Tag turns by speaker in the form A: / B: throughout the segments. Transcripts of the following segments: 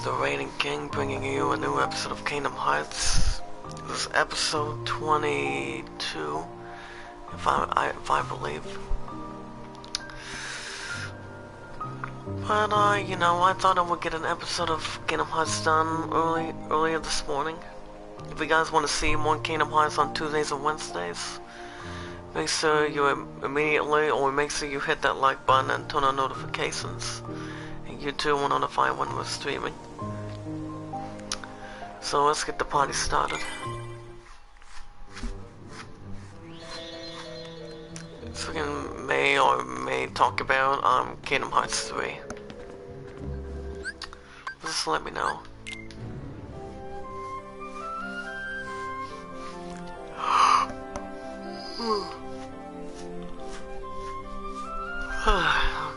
A: the Reigning King, bringing you a new episode of Kingdom Hearts. This is episode 22, if I believe. But, you know, I thought I would get an episode of Kingdom Hearts done earlier this morning. If you guys want to see more Kingdom Hearts on Tuesdays and Wednesdays, make sure you immediately, or make sure you hit that like button and turn on notifications. And YouTube will notify when we're streaming. So let's get the party started. So we may talk about Kingdom Hearts 3. Just let me know.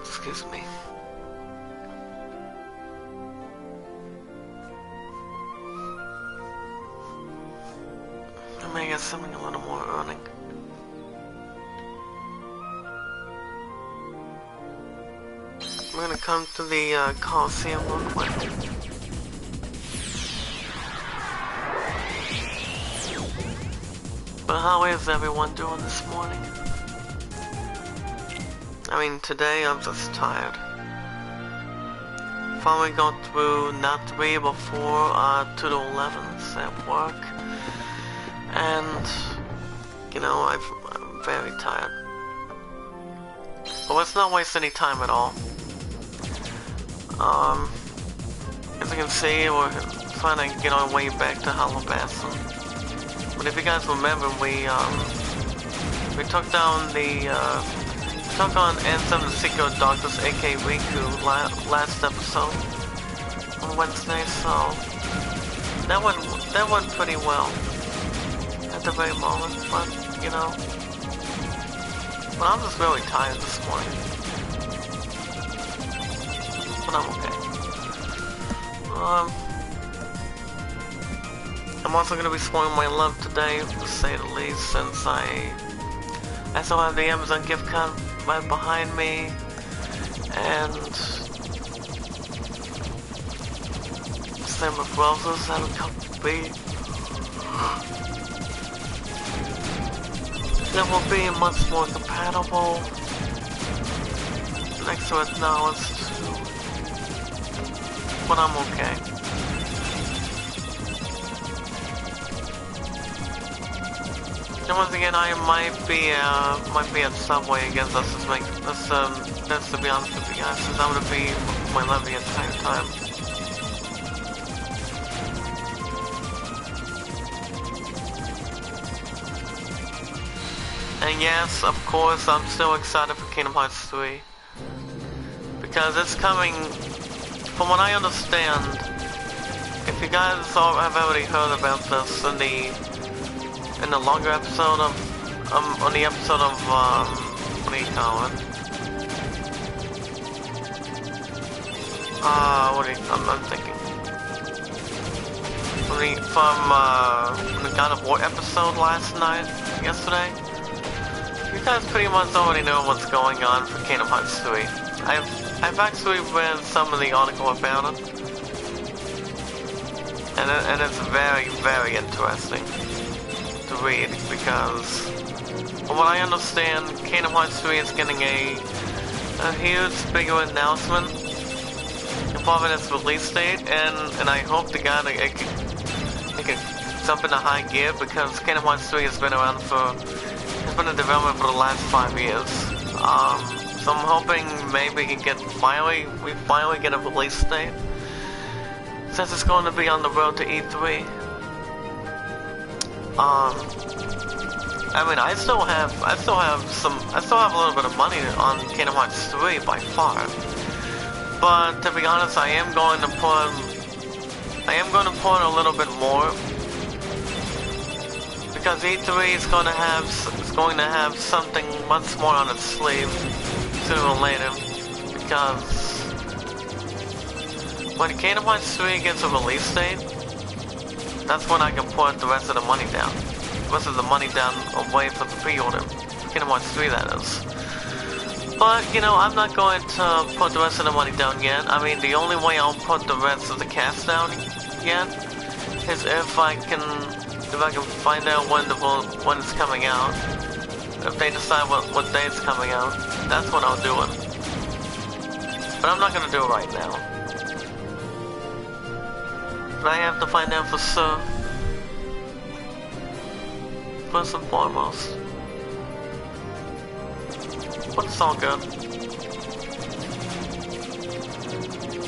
A: Excuse me. I may get something a little more earning. I'm gonna come to the Coliseum real quick. But how is everyone doing this morning? I mean, today I'm just tired. Finally got through not 3 but 4 2 to 11s at work. And, you know, I'm very tired. But let's not waste any time at all. As you can see, we're trying to get our way back to Halabassa. But if you guys remember, we took down took on N7 Secret Doctors, aka Riku, last episode on Wednesday, so that went pretty well at the very moment, but you know, but I'm just really tired this morning, but I'm okay. I'm also gonna be spoiling my love today, to say the least, since I still have the Amazon gift card right behind me, and same with roses, have a cup of tea. That will be much more compatible. Next to it now is but I'm okay. And once again, I might be at Subway again. Let's to be honest with you guys, since I'm gonna be my love the entire time. And yes, of course, I'm still excited for Kingdom Hearts 3 because it's coming. From what I understand, if you guys have already heard about this in the longer episode of on the episode of what do you call it? I'm thinking from the God of War episode yesterday. You guys pretty much already know what's going on for Kingdom Hearts 3. I've actually read some of the article about it, and it's very, very interesting to read, because from what I understand, Kingdom Hearts 3 is getting a huge, bigger announcement involving its release date, and I hope to God it can jump into high gear, because Kingdom Hearts 3 has been in development for the last 5 years. So I'm hoping maybe we finally get a release date, since it's going to be on the road to E3. I mean, I still have a little bit of money on Kingdom Hearts 3 by far, but to be honest, I am going to put a little bit more, because E3 is going to have something much more on its sleeve sooner or later, because when Kingdom Hearts 3 gets a release date, that's when I can put the rest of the money down. The rest of the money down away from the pre-order. Kingdom Hearts 3, that is. But, you know, I'm not going to put the rest of the money down yet. I mean, the only way I'll put the rest of the cash down yet is if I can find out when it's coming out. If they decide what day it's coming out, that's when I'll do it. But I'm not gonna do it right now. But I have to find out for sure. First and foremost. But it's all good.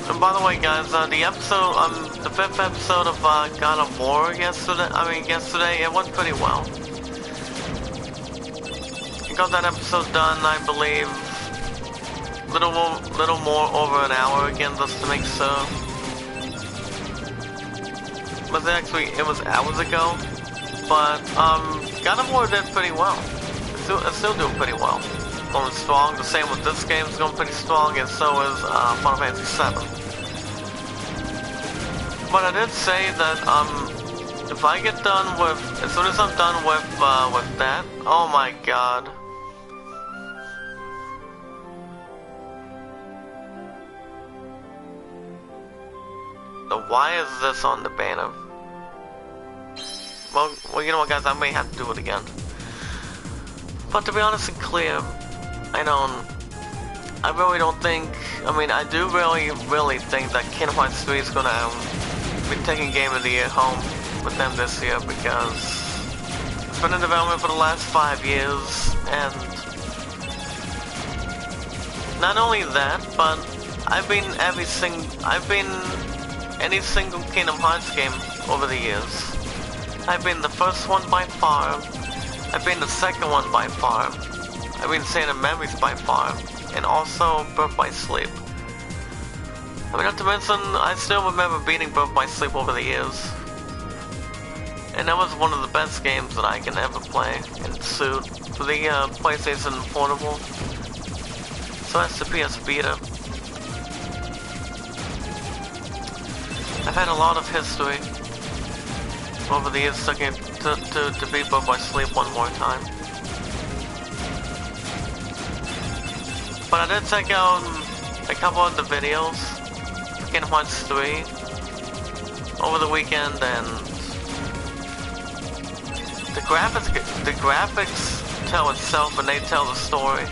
A: And by the way, guys, the episode, the 5th episode of God of War yesterday, it went pretty well. I got that episode done, I believe, little more over an hour again, just to make sure. But actually, it was hours ago. But God of War did pretty well. It's still doing pretty well. Going strong. The same with this game is going pretty strong, and so is Final Fantasy VII. But I did say that if I get done with, as soon as I'm done with that, oh my god. So why is this on the banner? Well, you know what, guys, I may have to do it again. But to be honest and clear, I really don't think, I mean, I do really think that Kingdom Hearts 3 is gonna be taking Game of the Year home with them this year, because it's been in development for the last 5 years, and not only that, but I've been any single Kingdom Hearts game over the years. I've been the first one by far, I've been the second one by far, I've been Saint of Memories by far, and also Birth by Sleep. I mean, not to mention, I still remember beating Birth by Sleep over the years. And that was one of the best games that I can ever play in suit for the PlayStation Portable. So that's the PS Vita. I've had a lot of history over the years to beat Birth by Sleep one more time. But I did check out a couple of the videos for Kingdom Hearts 3 over the weekend, and the graphics tell itself and they tell the story.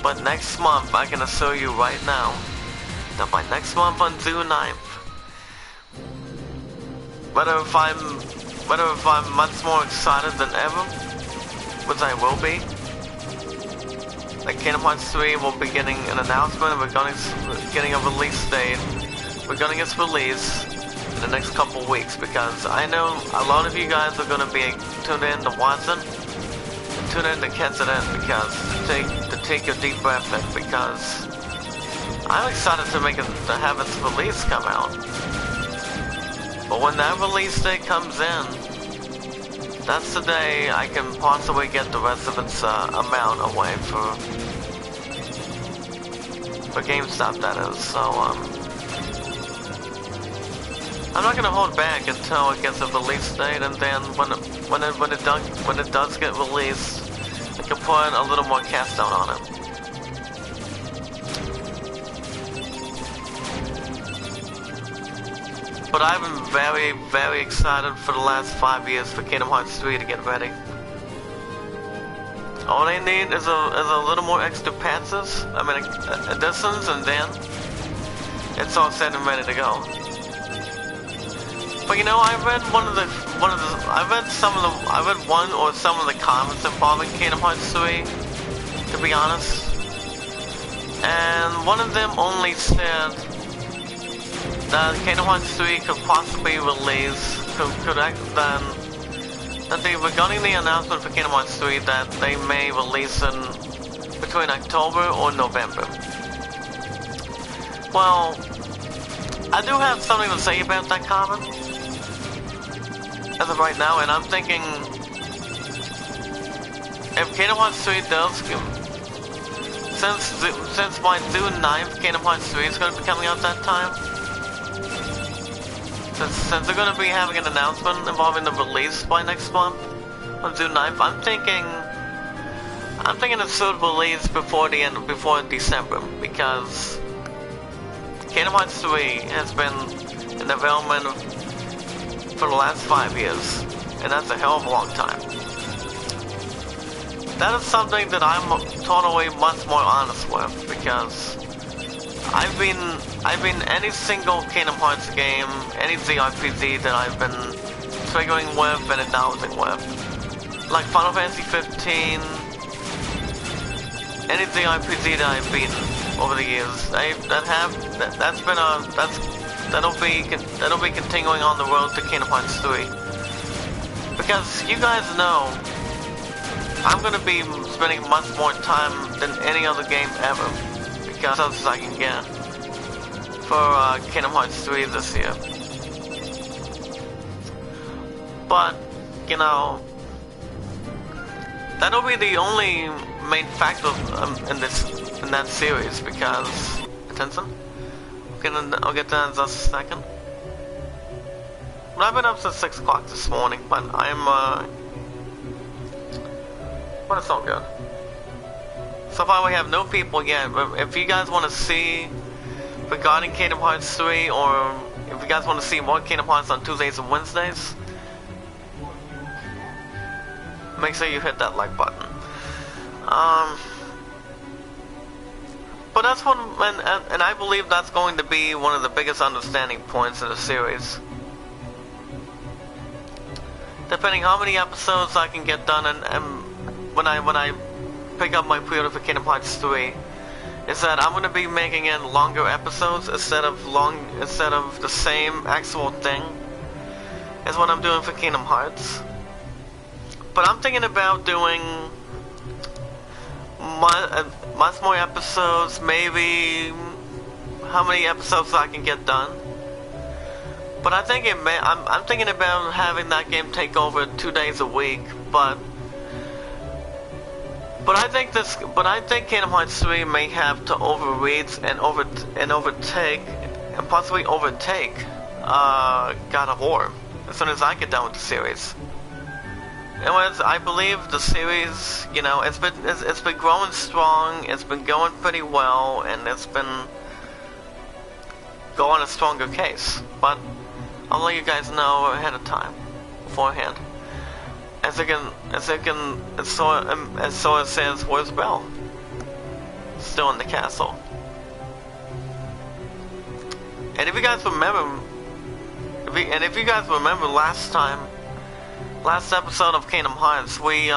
A: But next month, I can assure you right now, that by next month on June 9th, whether if I'm much more excited than ever, which I will be, that Kingdom Hearts 3 will be getting an announcement, and we're getting a release date. We're gonna get released in the next couple weeks, because I know a lot of you guys are gonna be tuned in to watch it, and tune in to catch it in, because to take a deep breath in, because I'm excited to have its release come out. But when that release date comes in, that's the day I can possibly get the rest of its amount away for GameStop, that is. So I'm not gonna hold back until it gets a release date, and then when it does get released, I can put a little more cash down on it. But I've been very, very excited for the last 5 years for Kingdom Hearts 3 to get ready. All they need is a little more extra patches, additions, and then it's all set and ready to go. But you know, I read some of the comments involving Kingdom Hearts 3, to be honest, and one of them only said that Kingdom Hearts 3 could possibly release, that they were getting the announcement for Kingdom Hearts 3 that they may release in between October or November. Well, I do have something to say about that comment as of right now, and I'm thinking, if Kingdom Hearts 3 does, since by June 9th, Kingdom Hearts 3 is going to be coming out that time, since they're going to be having an announcement involving the release by next month, on June 9th. I'm thinking it should release before December, because Kingdom Hearts 3 has been in development for the last 5 years, and that's a hell of a long time. That is something that I'm totally much more honest with, because I've been any single Kingdom Hearts game, any JRPG that I've been triggering with and announcing with, like Final Fantasy 15, any JRPG that I've beaten over the years, that'll be continuing on the road to Kingdom Hearts 3, because you guys know I'm gonna be spending much more time than any other game ever, because that's as I can get for Kingdom Hearts 3 this year. But you know, that'll be the only main factor in that series, because attention. I'll get to that in just a second. But I've been up since 6 o'clock this morning, but but it's all good. So far we have no people yet, but if you guys want to see regarding Kingdom Hearts 3, or if you guys want to see more Kingdom Hearts on Tuesdays and Wednesdays, make sure you hit that like button. But that's one, and I believe that's going to be one of the biggest understanding points in the series. Depending how many episodes I can get done, and when I pick up my pre-order for Kingdom Hearts 3, is that I'm going to be making it longer episodes instead of the same actual thing as what I'm doing for Kingdom Hearts. But I'm thinking about doing much more episodes, maybe how many episodes I can get done. But I think I'm thinking about having that game take over 2 days a week. But I think Kingdom Hearts 3 may have to overreach and overtake and possibly overtake God of War as soon as I get done with the series. Anyways, I believe the series, you know, it's been growing strong, it's been going pretty well, and it's been going a stronger case. But I'll let you guys know ahead of time, beforehand. As Sora says, where's Belle? Still in the castle. And if you guys remember, last episode of Kingdom Hearts, we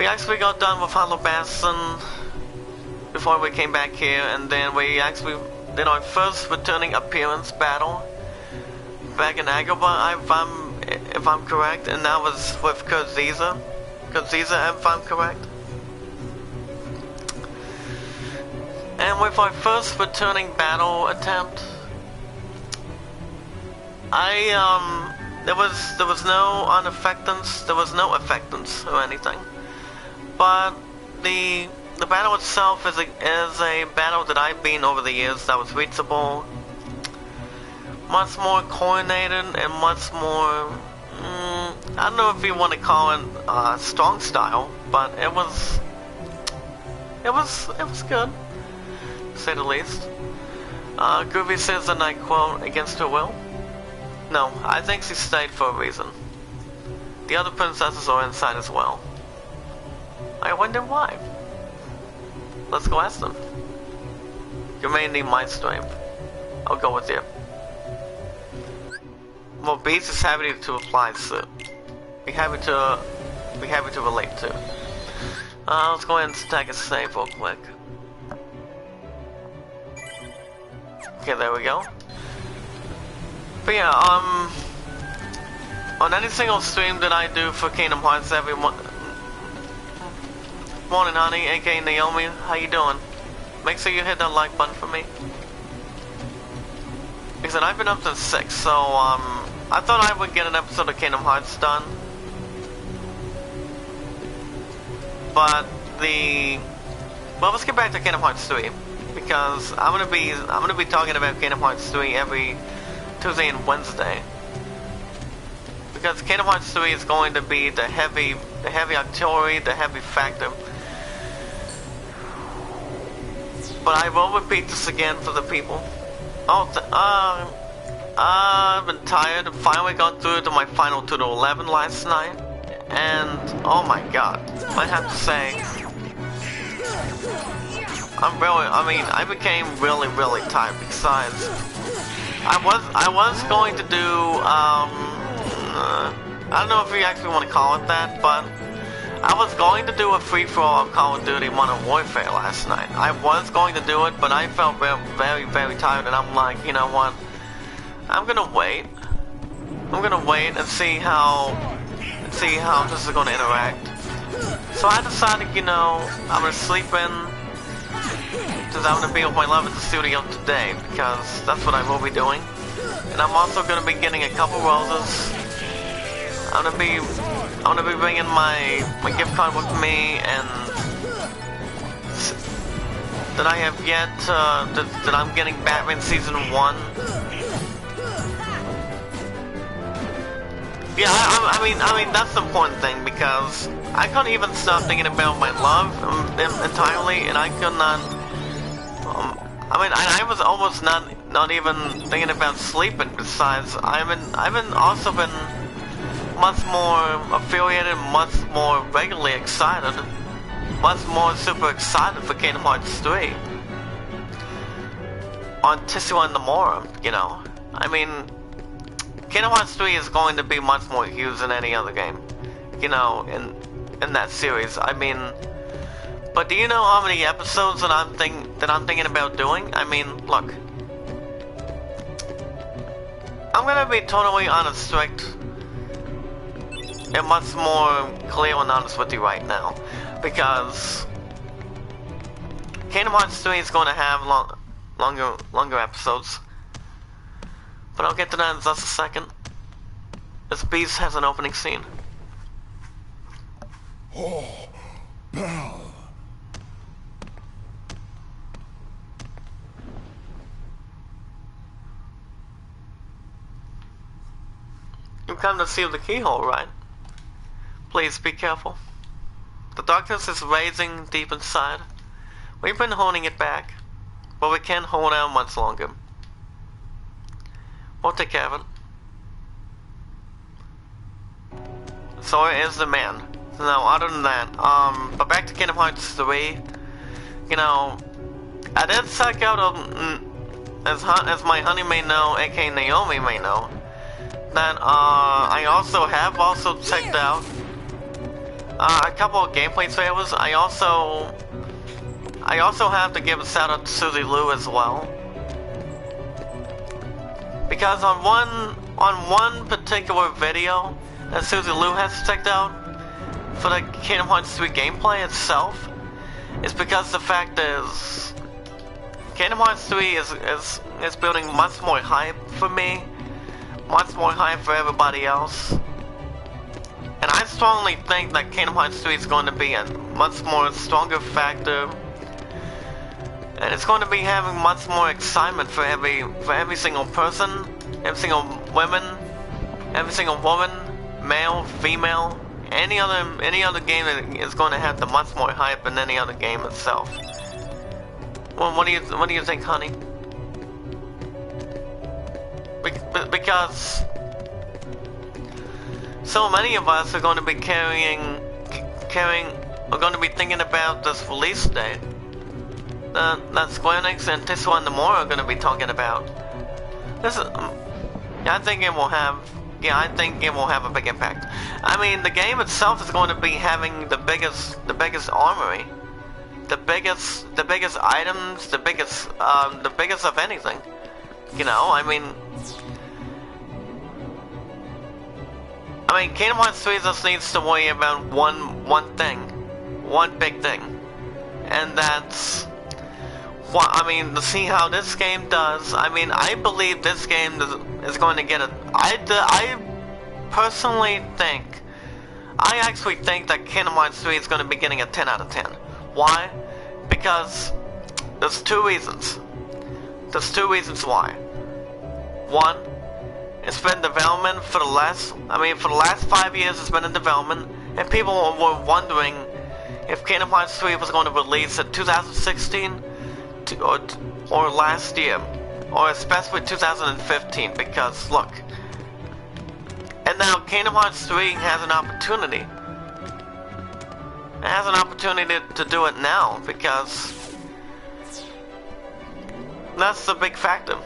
A: actually got done with Hollow Bastion before we came back here, and then we actually did our first returning appearance battle back in Agrabah, if I'm correct, and that was with Kurziza, if I'm correct. And with our first returning battle attempt, there was no unaffectance, there was no affectance or anything. But the battle itself is a battle that I've been over the years that was reachable, much more coordinated and much more, I don't know if you want to call it strong style, but it was good, to say the least. Groovy says, and I quote, against her will. No, I think she stayed for a reason. The other princesses are inside as well. I wonder why. Let's go ask them. You may need my strength. I'll go with you. Well, Beast is happy to apply to. Be happy to relate to. Let's go ahead and take a save real quick. Okay, there we go. But yeah, on any single stream that I do for Kingdom Hearts every morning, honey, aka Naomi, how you doing? Make sure you hit that like button for me. Because I've been up since 6, so I thought I would get an episode of Kingdom Hearts done. But well, let's get back to Kingdom Hearts 3, because I'm gonna be talking about Kingdom Hearts 3 every Tuesday and Wednesday. because Kingdom Hearts 3 is going to be the heavy artillery, the heavy factor. But I will repeat this again for the people. I've been tired. Finally got through to my final Tutorial 11 last night, and oh my god, I have to say, I became really tired. Besides, I was going to do, I don't know if you actually want to call it that, but I was going to do a free-for-all of Call of Duty Modern Warfare last night. I was going to do it, but I felt very tired, and I'm like, you know what? I'm gonna wait. I'm gonna wait and see how this is gonna interact. So I decided, you know, I'm gonna sleep in, because I'm gonna be with my love at the studio today, because that's what I will be doing. And I'm also gonna be getting a couple roses. I'm gonna be bringing my gift card with me, and that I have yet that I'm getting Batman Season 1. Yeah, I mean that's the important thing, because I couldn't even stop thinking about my love entirely, and I could not. I was almost not even thinking about sleeping. Besides, I've also been much more affiliated, much more regularly excited, much more super excited for Kingdom Hearts 3 on Tetsuya Nomura, you know. I mean, Kingdom Hearts 3 is going to be much more huge than any other game, you know, in that series. I mean, but do you know how many episodes that I'm thinking about doing? I mean, look, I'm gonna be totally honest, strict, and much more clear and honest with you right now, because Kingdom Hearts 3 is going to have longer episodes. But I'll get to that in just a second. This Beast has an opening scene.
B: Oh, Belle.
A: You come to see the keyhole, right? Please be careful. The darkness is raging deep inside. We've been holding it back, but we can't hold out much longer. We'll take care of it. So is the man. No, other than that, but back to Kingdom Hearts 3, you know, I did check out, as my honey may know, aka Naomi may know, that, I also have checked out, a couple of gameplay trailers. I also have to give a shout out to Suzy Lu as well. Because on one particular video that Suzy Lu has checked out for the Kingdom Hearts 3 gameplay itself, is because the fact is Kingdom Hearts 3 is building much more hype for me, much more hype for everybody else. And I strongly think that Kingdom Hearts 3 is going to be a much more stronger factor, and it's going to be having much more excitement for every single person, every single woman, male, female. Any other game is going to have the much more hype than any other game itself. Well, what do you think, honey? Because so many of us are going to be are going to be thinking about this release date that Square Enix and Tetsuya Nomura are going to be talking about. This is, I think it will have a big impact. I mean, the game itself is going to be having the biggest armory, the biggest items, the biggest of anything. You know, I mean, Kingdom Hearts 3 just needs to worry about one big thing, and that's what, to see how this game does. I believe this game is going to get a. I personally actually think that Kingdom Hearts 3 is going to be getting a 10 out of 10. Why? Because there's two reasons. There's two reasons why. One It's been in development for the last 5 years it's been in development, and people were wondering if Kingdom Hearts 3 was going to release in 2016 or last year, or especially 2015, because look. And now Kingdom Hearts 3 has an opportunity. It has an opportunity to do it now, because that's the big factor.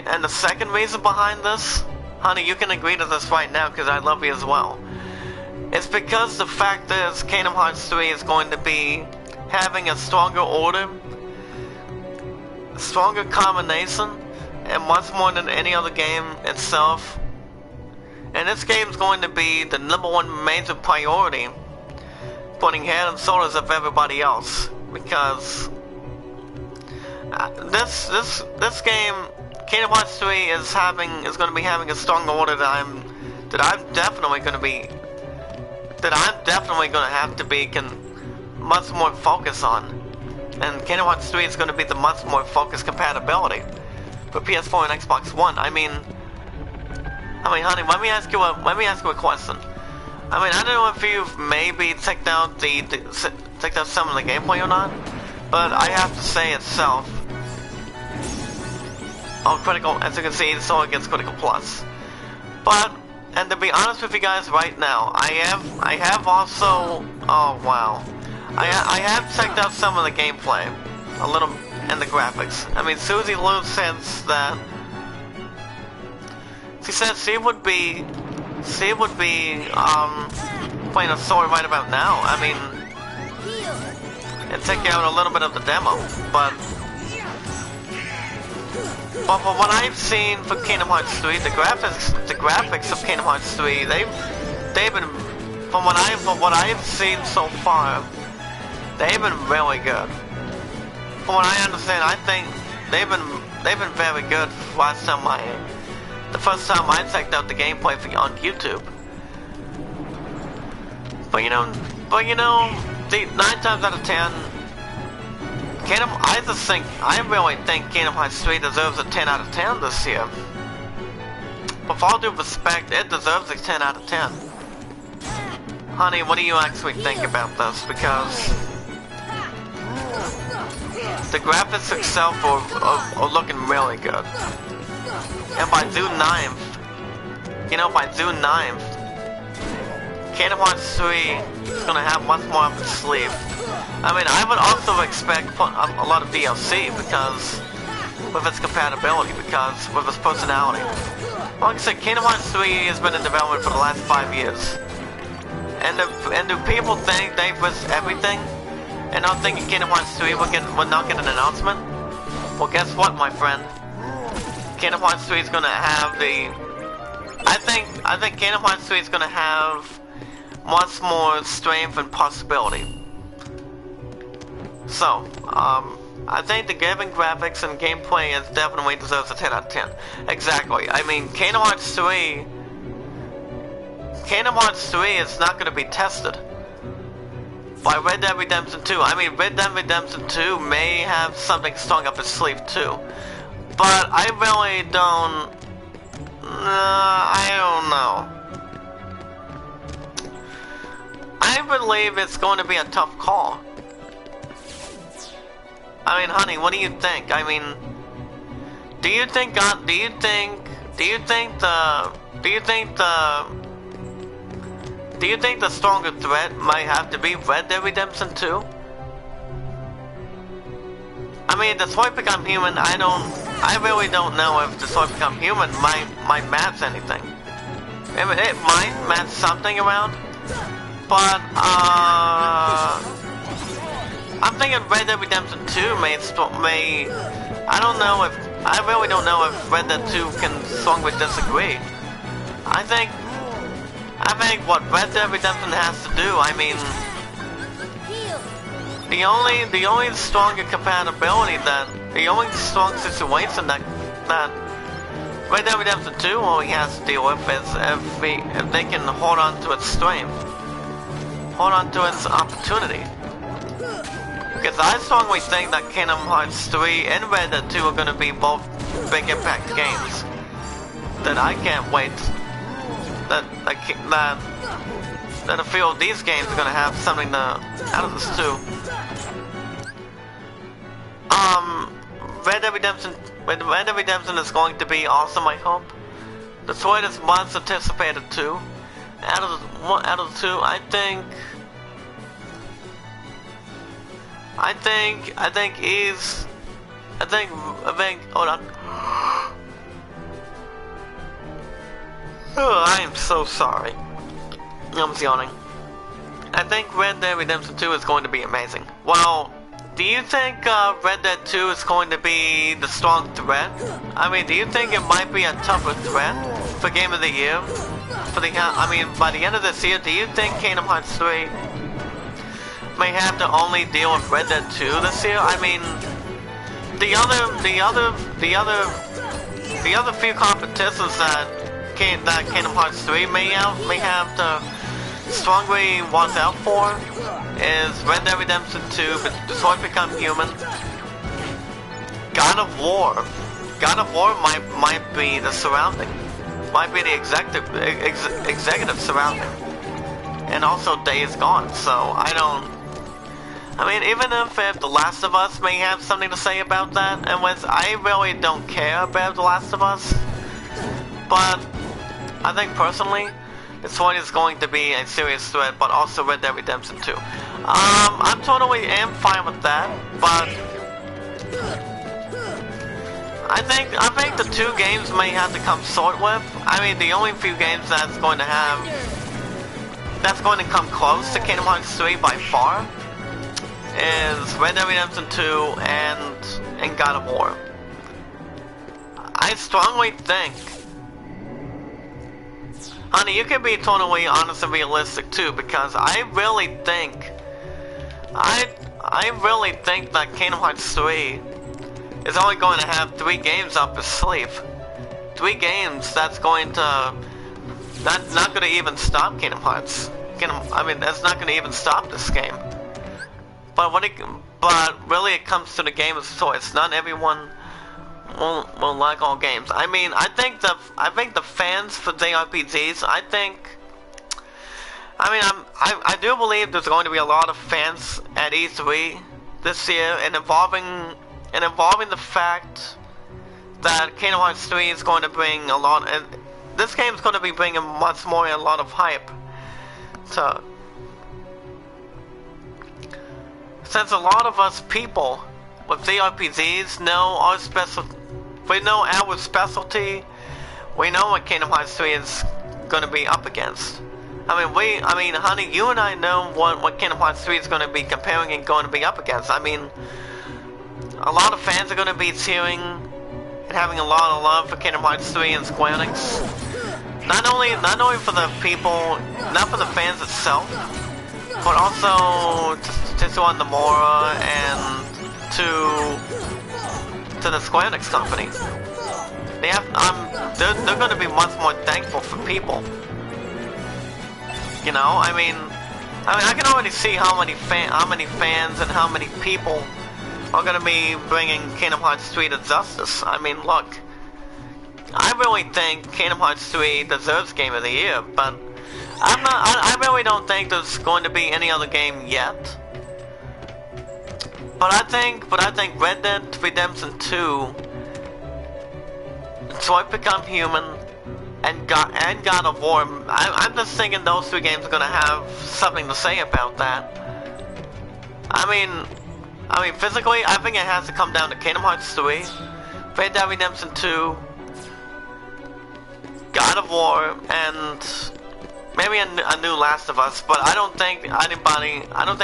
A: And the second reason behind this, honey, you can agree to this right now because I love you as well. It's because the fact is Kingdom Hearts 3 is going to be having a stronger order, a stronger combination, and much more than any other game itself. And this game is going to be the #1 major priority, putting head and shoulders of everybody else, because this game, Kingdom Hearts 3, is going to be having a stronger order that I'm definitely going to have to be much more focused on. And Kingdom Hearts 3 is going to be the much more focused compatibility for PS4 and Xbox One. I mean, honey, let me ask you a question. I mean, I don't know if you've maybe checked out some of the gameplay or not, but I have to say itself. Oh, critical, as you can see, it's all against critical plus. But, and to be honest with you guys right now, I have also, oh wow. I have checked out some of the gameplay, a little, and the graphics. I mean, Susie Lou says that, she said she would be, playing a story right about now. I mean, and take out a little bit of the demo, but from what I've seen for Kingdom Hearts 3, the graphics of Kingdom Hearts 3, they've been, from what I've seen so far, they've been really good. From what I understand, I think they've been very good. The first time I checked out the gameplay on YouTube. But you know, the 9 times out of 10. I really think Kingdom Hearts 3 deserves a 10 out of 10 this year. With all due respect, it deserves a 10 out of 10. Honey, what do you actually think about this? Because the graphics itself are looking really good. And by June 9th, Kingdom Hearts 3 is going to have much more up its sleeve. I mean, I would also expect a lot of DLC because, with its compatibility, because with its personality. Like I said, Kingdom Hearts 3 has been in development for the last 5 years. And do people think they've risked everything and not thinking Kingdom Hearts 3 will not get an announcement? Well, guess what, my friend? Kingdom Hearts 3 is going to have I think Kingdom Hearts 3 is going to have much more strength and possibility. So, I think the game and graphics and gameplay definitely deserves a 10 out of 10. Exactly. I mean, Kingdom Hearts 3 is not going to be tested by Red Dead Redemption 2. I mean, Red Dead Redemption 2 may have something strong up its sleeve too. But I really don't... I don't know. I believe it's going to be a tough call. I mean, honey, what do you think? I mean, do you think the stronger threat might have to be Red Dead Redemption 2? I mean, Detroit Become Human, I really don't know if Detroit Become Human might match anything. I mean, it might match something around, but, I'm thinking Red Dead Redemption 2 I really don't know if Red Dead 2 can strongly disagree. I think what Red Dead Redemption has to do, I mean, the only stronger compatibility the only strong situation that Red Dead Redemption 2 only has to deal with is if they can hold on to its strength, hold on to its opportunity. Because I strongly think that Kingdom Hearts 3 and Red Dead 2 are going to be both big impact games that I can't wait that a few of these games are gonna have something to out of this too. Red Dead Redemption is going to be awesome, I hope. Detroit is much anticipated too. Out of the two, I think hold on. Oh, I am so sorry. I'm yawning. I think Red Dead Redemption 2 is going to be amazing. Well, do you think Red Dead 2 is going to be the strong threat? I mean, do you think it might be a tougher threat for Game of the Year? By the end of this year, do you think Kingdom Hearts 3 may have to only deal with Red Dead 2 this year? I mean, the other few competitions that Kingdom Hearts 3 may have to strongly watch out for is Red Dead Redemption 2, Detroit Become Human, God of War. God of War might be the surrounding, might be the executive surrounding, and also Days Gone. So even if The Last of Us may have something to say about that, and I really don't care about The Last of Us, but I think personally, this one is going to be a serious threat, but also Red Dead Redemption 2. I totally am fine with that, but I think the two games may have to come short with. I mean, the only few games that's going to come close to Kingdom Hearts 3 by far is Red Dead Redemption 2 and God of War. I strongly think, honey, you can be totally honest and realistic too, because I really think that Kingdom Hearts 3 is only going to have 3 games up its sleeve. 3 games that's not going to even stop Kingdom Hearts. That's not going to even stop this game. But really it comes to the game as a choice. Not everyone will like all games. I think the fans for JRPGs, I do believe there's going to be a lot of fans at E3 this year, and involving the fact that Kingdom Hearts 3 is going to bring a lot, and this game is going to be bringing a lot of hype. So, since a lot of us people with JRPGs know our specialty, we know what Kingdom Hearts 3 is going to be up against. Honey, you and I know what Kingdom Hearts 3 is going to be comparing and going to be up against. A lot of fans are going to be cheering and having a lot of love for Kingdom Hearts 3 and Square Enix. Not only for the people, not for the fans itself, but also to Tetsuya Nomura and to the Square Enix company. They're going to be much more thankful for people. I can already see how many fans and how many people are going to be bringing Kingdom Hearts 3 to justice. Look, I really think Kingdom Hearts 3 deserves Game of the Year, but I really don't think there's going to be any other game yet. But I think Red Dead Redemption 2, Detroit Become Human, and God of War, I'm just thinking those 3 games are gonna have something to say about that. Physically, I think it has to come down to Kingdom Hearts 3, Red Dead Redemption 2, God of War, and maybe a new Last of Us. But I don't think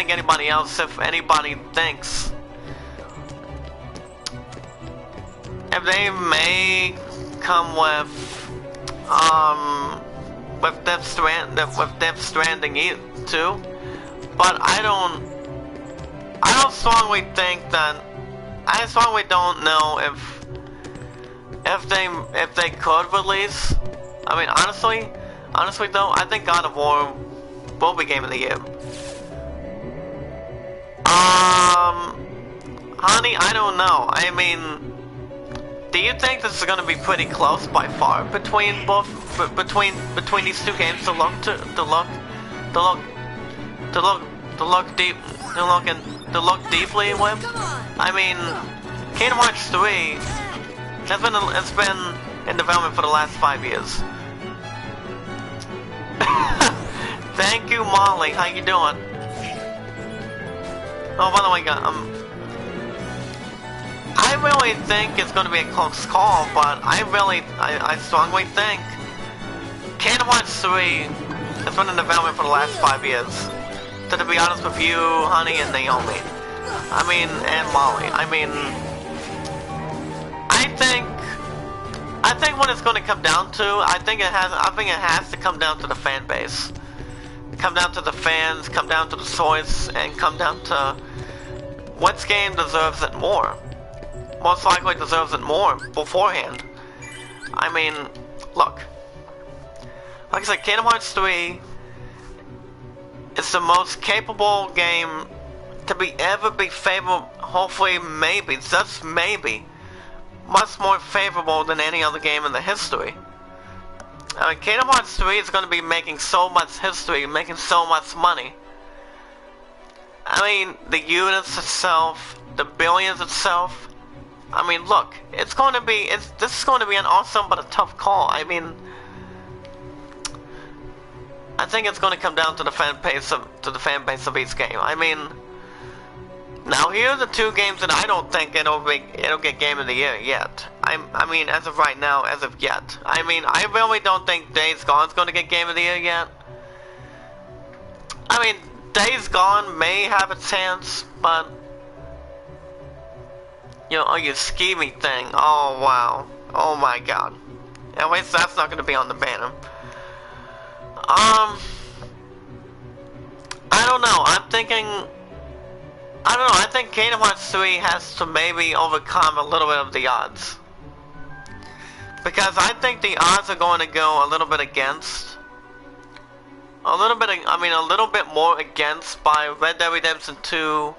A: anybody else, if anybody thinks, if they may come with Death Stranding too, but I don't strongly think that. I strongly don't know if they could release. Honestly though, I think God of War will be Game of the Year. Honey, I don't know. Do you think this is going to be pretty close by far between both between these two games to look deeply with? I mean, Kingdom Hearts 3 it's been in development for the last 5 years. Thank you, Molly. How you doing? Oh, by the way, I really think it's going to be a close call, but I strongly think Kingdom Hearts 3 has been in development for the last 5 years. To be honest with you, Honey, and Naomi. I mean, and Molly. I mean, I think what it's going to come down to, I think it has to come down to the fan base. Come down to the fans, come down to the source, and come down to which game deserves it more. Most likely deserves it more beforehand. I mean, look. Like I said, Kingdom Hearts 3 is the most capable game to ever be favorable, hopefully, maybe, just maybe, much more favorable than any other game in the history. Kingdom Hearts 3 is going to be making so much history, making so much money. I mean, the units itself, the billions itself. I mean, look, this is going to be an awesome but a tough call. I mean, I think it's going to come down to the fan base of each game. I mean, now here are the two games that I don't think it'll get Game of the Year yet. I mean, as of right now, as of yet. I mean, I really don't think Days Gone's going to get Game of the Year yet. I mean, Days Gone may have a chance, but you know, your scheming thing. Oh wow. Oh my god. At least that's not going to be on the banner. I don't know. I think Kingdom Hearts 3 has to maybe overcome a little bit of the odds. Because I think the odds are going to go a little bit against. A little bit more against by Red Dead Redemption 2.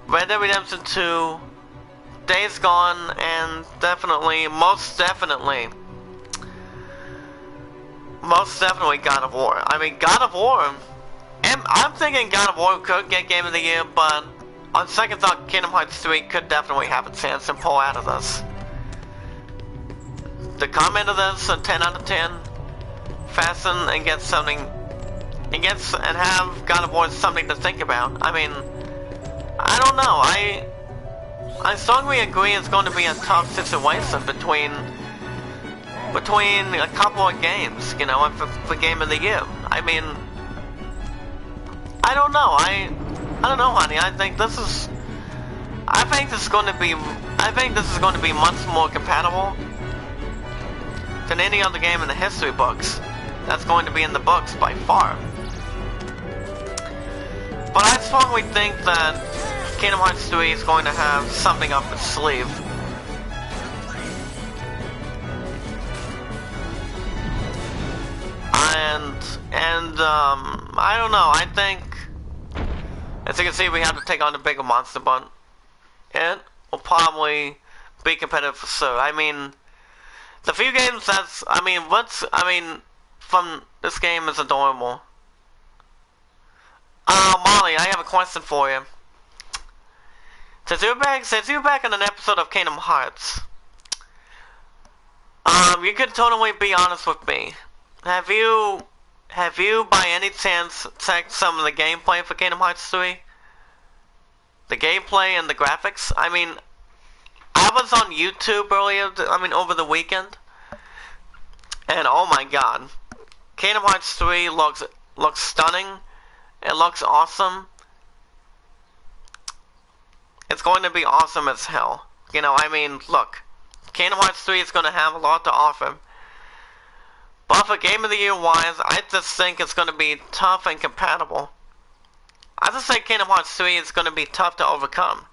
A: Red Dead Redemption 2, Days Gone, and most definitely God of War. I mean, God of War, and I'm thinking God of War could get Game of the Year, but on second thought, Kingdom Hearts 3 could definitely have a chance and pull out of this. To come into this a 10 out of 10, fasten and get something, and have God of War something to think about. I mean, I don't know. I strongly agree it's going to be a tough situation between a couple of games, you know, for Game of the Year. I mean, I don't know. I don't know, honey. I think this is going to be much more compatible than any other game in the history books. That's going to be in the books by far. But I strongly think that Kingdom Hearts 3 is going to have something up its sleeve. And I don't know, I think, as you can see, we have to take on the bigger monster, but it will probably be competitive for sure. I mean, the few games from this game is adorable. Molly, I have a question for you. Since you're back in an episode of Kingdom Hearts, you could totally be honest with me. Have you by any chance checked some of the gameplay for Kingdom Hearts 3? The gameplay and the graphics? I mean, I was on YouTube over the weekend, and oh my god, Kingdom Hearts 3 looks stunning. It looks awesome. It's going to be awesome as hell. You know, I mean, look, Kingdom Hearts 3 is going to have a lot to offer. But for Game of the Year wise, I just think it's going to be tough and compatible. I just think Kingdom Hearts 3 is going to be tough to overcome.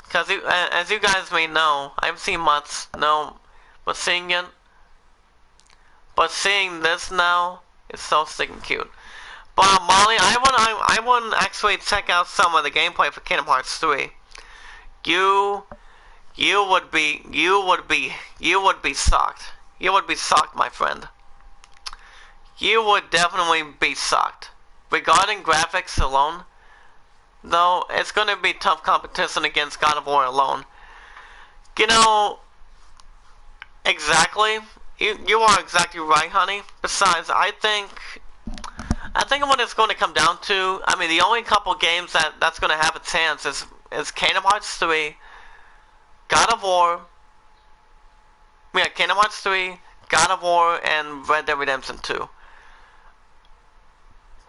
A: Because as you guys may know, I haven't seen much, but seeing it. But seeing this now is so stinking cute. But Molly, I want to actually check out some of the gameplay for Kingdom Hearts 3. you would be sucked. You would be sucked, my friend. You would definitely be sucked. Regarding graphics alone, though, it's going to be tough competition against God of War alone. You know, exactly. You are exactly right, honey. Besides, I think what it's going to come down to, I mean, the only couple games that's going to have a chance is Kingdom Hearts 3, God of War, yeah, Kingdom Hearts 3, God of War, and Red Dead Redemption 2.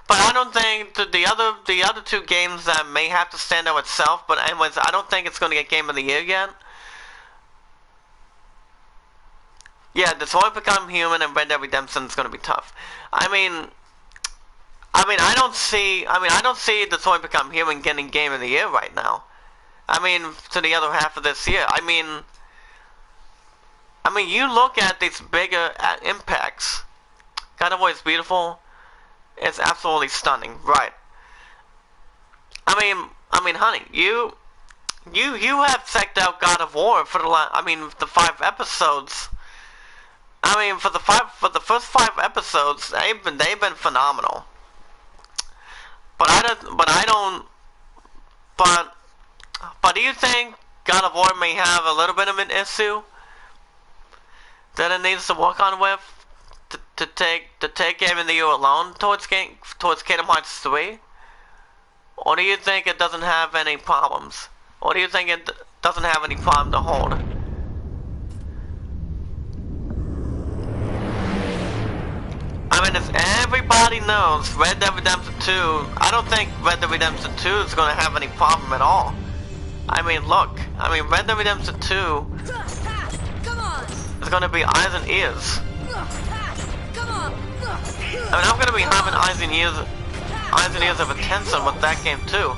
A: But I don't think the other two games that may have to stand out itself. But anyways, I don't think it's going to get Game of the Year yet. Yeah, Detroit Become Human and Red Dead Redemption is going to be tough. I don't see Detroit Become Human getting Game of the Year right now. I mean, to the other half of this year. I mean, you look at these bigger impacts. God of War is beautiful. It's absolutely stunning, right? I mean, honey, you have checked out God of War for the 5 episodes. I mean, for the first 5 episodes, they've been phenomenal. But do you think God of War may have a little bit of an issue that it needs to work on with to take Game of the Year alone towards Kingdom Hearts 3? Or do you think it doesn't have any problems? Or do you think it doesn't have any problem to hold? I mean, as everybody knows, Red Dead Redemption 2, I don't think Red Dead Redemption 2 is going to have any problem at all. I mean, look, Red Dead Redemption 2 is going to be eyes and ears. I'm going to be having eyes and ears of attention with that game too.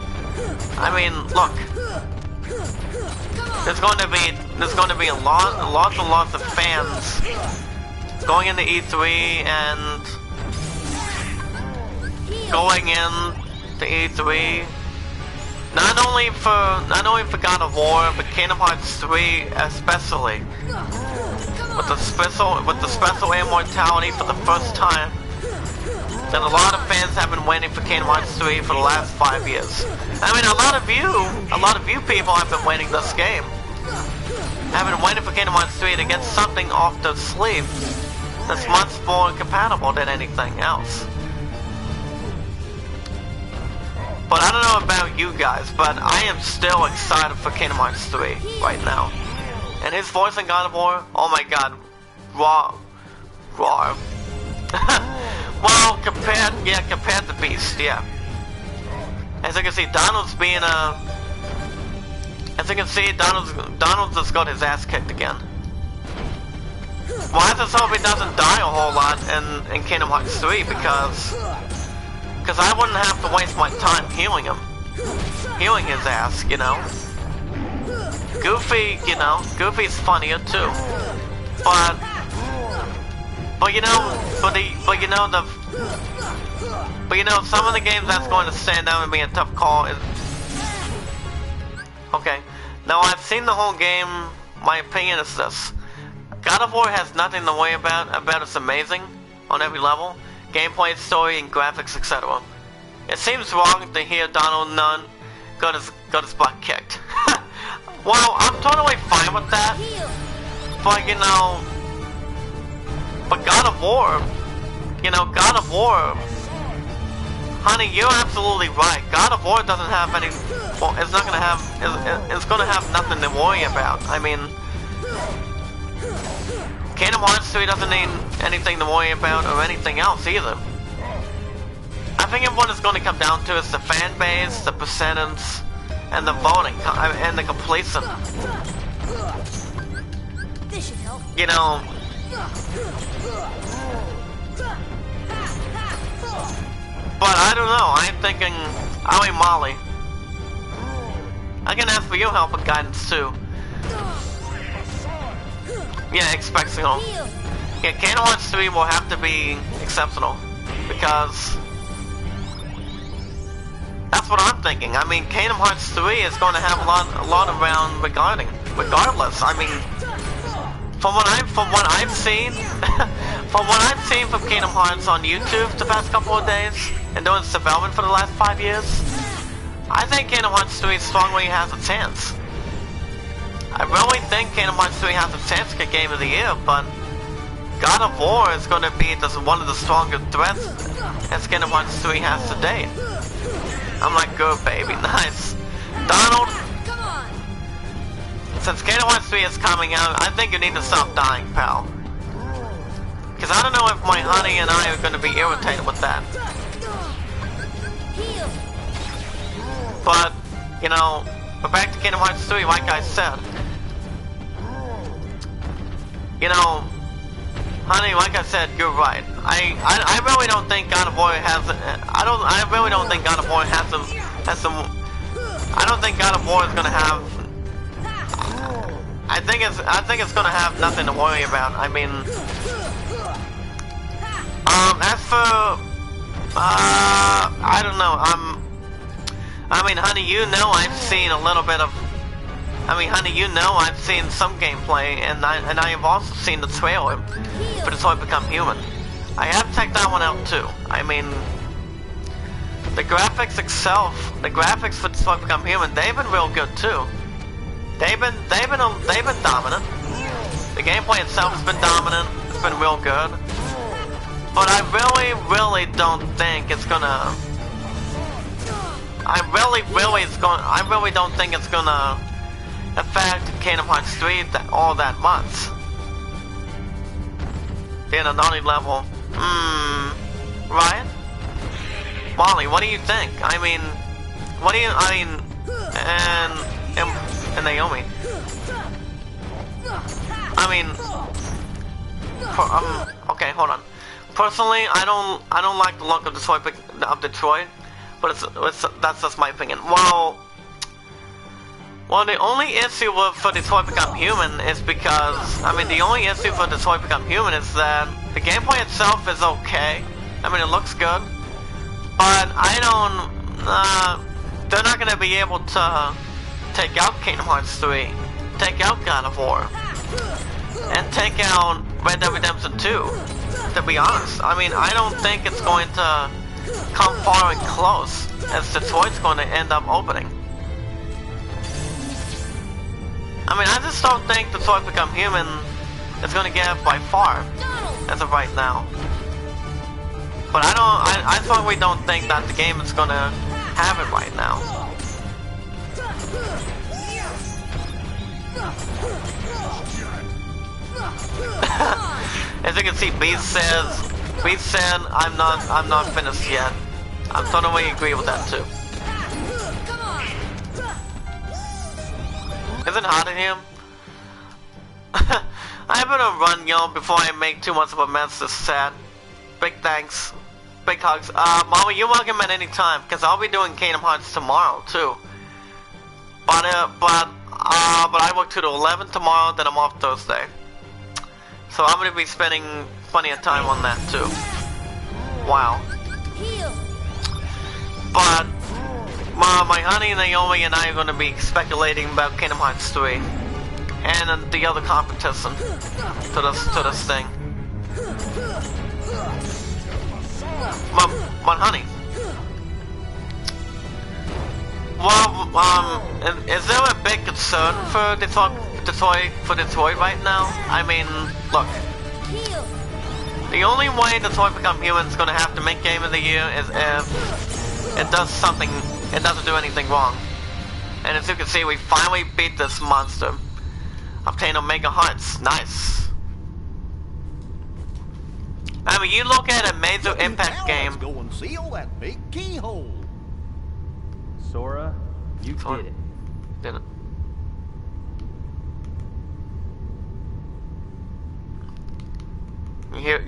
A: I mean, look, there's going to be lots and lots of fans going into E3 and going into E3. Not only for God of War, but Kingdom Hearts 3 especially. With the special immortality for the first time. And a lot of fans have been waiting for Kingdom Hearts 3 for the last 5 years. I mean, a lot of you people have been waiting this game. Have been waiting for Kingdom Hearts 3 to get something off the sleeve that's much more compatible than anything else. But I don't know about you guys, but I am still excited for Kingdom Hearts 3 right now. And his voice in God of War, oh my god, raw. Well, compared to Beast, yeah. As you can see, Donald's just got his ass kicked again. Well, I just hope he doesn't die a whole lot in Kingdom Hearts 3 because I wouldn't have to waste my time healing his ass, you know. Goofy's funnier too, but some of the games that's going to stand out and be a tough call is okay. Now I've seen the whole game. My opinion is this: God of War has nothing to worry about. It's amazing on every level, gameplay, story, and graphics, etc. It seems wrong to hear Donald Nunn got his butt kicked. Well, I'm totally fine with that, but God of War, honey, you're absolutely right. God of War doesn't have any, well, it's gonna have nothing to worry about. I mean, Kingdom Hearts 3 doesn't need anything to worry about or anything else either. I think what it's going to come down to is the fan base, the percentage, and the voting, and the completion.
C: This should help.
A: You know, but I don't know, I'm thinking, Molly, I can ask for your help and guidance too. Yeah, exceptional. Yeah, Kingdom Hearts 3 will have to be exceptional, because That's what I'm thinking. I mean, Kingdom Hearts 3 is going to have a lot around regardless. I mean, from what I've seen, from what I've seen from Kingdom Hearts on YouTube the past couple of days, and doing its development for the last 5 years, I think Kingdom Hearts 3 strongly has a chance. I really think Kingdom Hearts 3 has a chance to get Game of the Year, but God of War is going to be one of the strongest threats as Kingdom Hearts 3 has to date. I'm like, good baby, nice. Donald, since Kingdom Hearts 3 is coming out, I think you need to stop dying, pal. Because I don't know if my honey and I are going to be irritated with that. But, you know, but back to Kingdom Hearts 3, like I said. You know, honey, like I said, you're right. I really don't think God of War has. I really don't think God of War has some. I don't think God of War is gonna have. I think it's gonna have nothing to worry about. I mean, as for, I don't know. I mean, honey, you know I've seen a little bit of. I mean, honey, you know I've seen some gameplay, and I have also seen the trailer for Detroit Become Human. I have checked that one out too. I mean, the graphics itself, the graphics for Detroit Become Human, they've been real good too. They've been dominant. The gameplay itself has been dominant. It's been real good. But I really don't think it's gonna. I really don't think it's gonna affect Kingdom Hearts 3 all that much. In a naughty level. Right? Molly, what do you think? I mean, and Naomi. I mean, okay, hold on. Personally, I don't like the look of Detroit, but that's just my opinion. Well, the only issue for Detroit Become Human is because, I mean, the only issue for Detroit Become Human is that the gameplay itself is okay. I mean, it looks good, but they're not going to be able to take out Kingdom Hearts 3, take out God of War, and take out Red Dead Redemption 2, to be honest. I mean, I don't think it's going to come far and close as Detroit's going to end up opening. I mean, I just don't think Detroit Become Human is going to get it by far, as of right now. But I strongly don't think that the game is going to have it right now. As you can see, Beast said, I'm not finished yet. I totally agree with that too. Is it hot in here? I better run, y'all, before I make too much of a mess. This sad. Big thanks. Big hugs. Mama, you're welcome at any time, because I'll be doing Kingdom Hearts tomorrow, too. But I work 2 to 11 tomorrow, then I'm off Thursday. So I'm going to be spending plenty of time on that, too. Wow. But my honey, Naomi, and I are going to be speculating about Kingdom Hearts 3 and the other competition to this thing. But honey, well, is there a big concern for Detroit right now? I mean, look, the only way Detroit Become Human is going to have to make Game of the Year is if it does something. It doesn't do anything wrong. And as you can see, we finally beat this monster. Obtain Omega Hearts. Nice. I mean, you look at a major impact game.
B: Go and seal that big keyhole.
C: Sora, you did it.
A: Did it.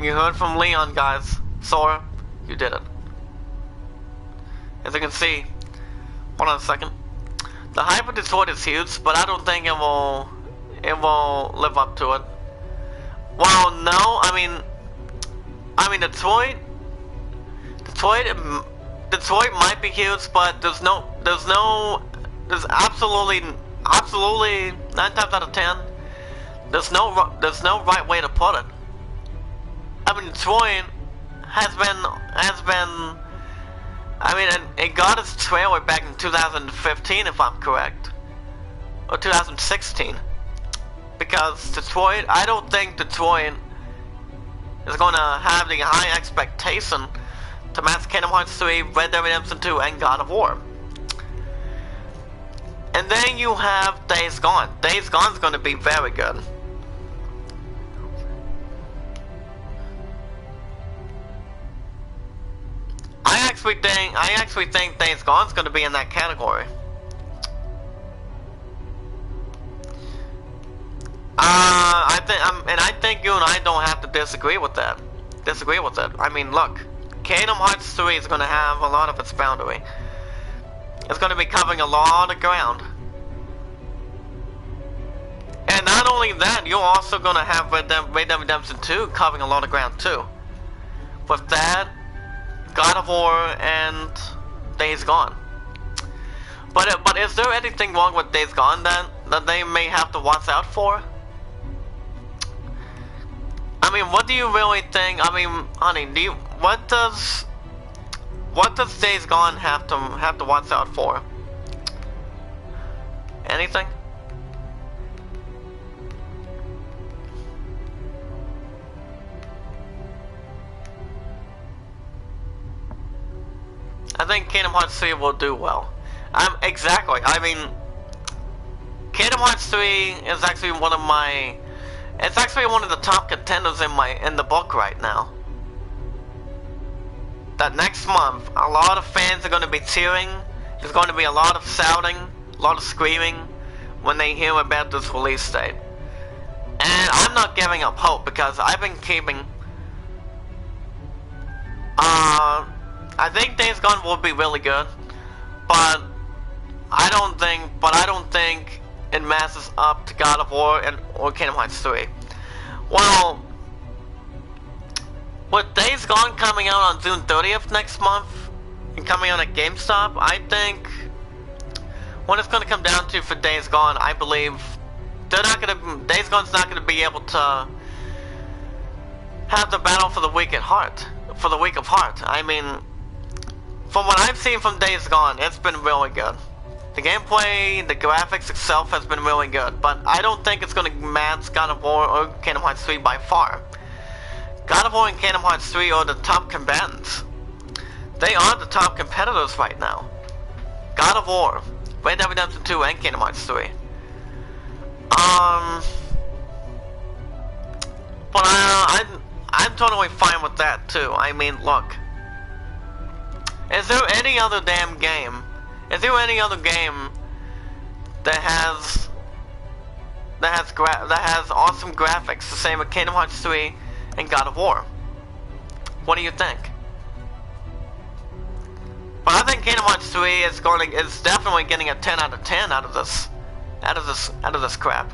A: You heard from Leon, guys. Sora, you did it. As you can see, hold on a second. The hype of Detroit is huge, but I don't think it will live up to it. Well, no, I mean Detroit Detroit might be huge, but there's absolutely 9 times out of 10, there's no right way to put it. I mean, Detroit has been, I mean, it got its trailer back in 2015, if I'm correct, or 2016, because Detroit, I don't think Detroit is going to have the high expectation to match Kingdom Hearts 3, Red Dead Redemption 2, and God of War. And then you have Days Gone. Days Gone is going to be very good. I actually think Days Gone is going to be in that category. I think you and I don't have to disagree with that. I mean, look, Kingdom Hearts 3 is going to have a lot of its boundary. It's going to be covering a lot of ground. And not only that, you're also going to have Red Dead Redemption 2 covering a lot of ground too. With that, God of War, and Days Gone. But is there anything wrong with Days Gone then that they may have to watch out for? I mean, what do you really think? I mean, honey, what does Days Gone have to watch out for? Anything? I think Kingdom Hearts 3 will do well. Exactly. I mean, Kingdom Hearts 3 is actually one of the top contenders in the book right now. That next month, a lot of fans are going to be cheering. There's going to be a lot of shouting, a lot of screaming when they hear about this release date. And I'm not giving up hope because I've been keeping. I think Days Gone will be really good, but I don't think it matches up to God of War or Kingdom Hearts 3. Well, with Days Gone coming out on June 30th next month and coming out at GameStop, I think what it's going to come down to for Days Gone, I believe Days Gone's not going to be able to have the battle for the week of heart. I mean, from what I've seen from Days Gone, it's been really good. The gameplay, the graphics itself has been really good, but I don't think it's going to match God of War or Kingdom Hearts 3 by far. God of War and Kingdom Hearts 3 are the top combatants. They are the top competitors right now. God of War, Red Dead Redemption 2, and Kingdom Hearts 3. But I'm totally fine with that too. I mean, look. Is there any other damn game? Is there any other game that has awesome graphics the same as Kingdom Hearts 3 and God of War? What do you think? But I think Kingdom Hearts 3 is definitely getting a 10 out of 10 out of this crap.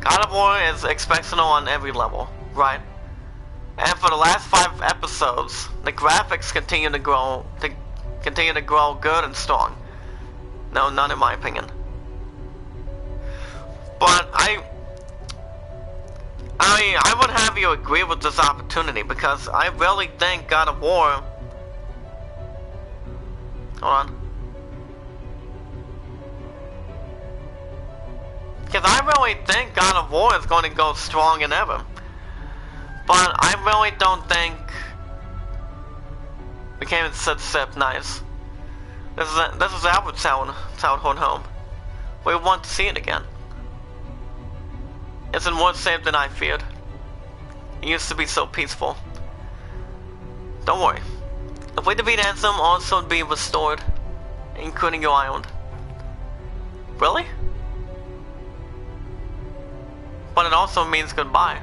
A: God of War is exceptional on every level, right? And for the last 5 episodes, the graphics continue to grow good and strong. No, not in my opinion. But I would have you agree with this opportunity because I really think God of War. Hold on. Because I really think God of War is going to go strong in ever. But I really don't think we came and said step nice. This is Albert's childhood home. We want to see it again. It's in more safe than I feared. It used to be so peaceful. Don't worry. If we defeat Ansem, also be restored, including your island. Really? But it also means goodbye.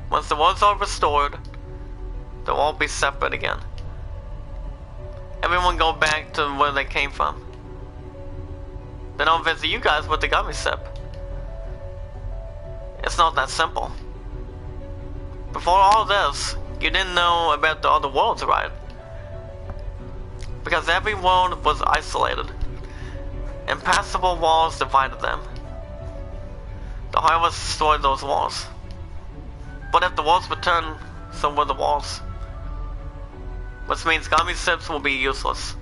A: Once the worlds are restored, they'll all be separate again. Everyone go back to where they came from. Then I'll visit you guys with the gummy sip. It's not that simple. Before all this, you didn't know about the other worlds, right? Because every world was isolated. Impassable walls divided them. The Harvest destroyed those walls. But if the worlds return, so will the walls. Which means Gummy Sips will be useless.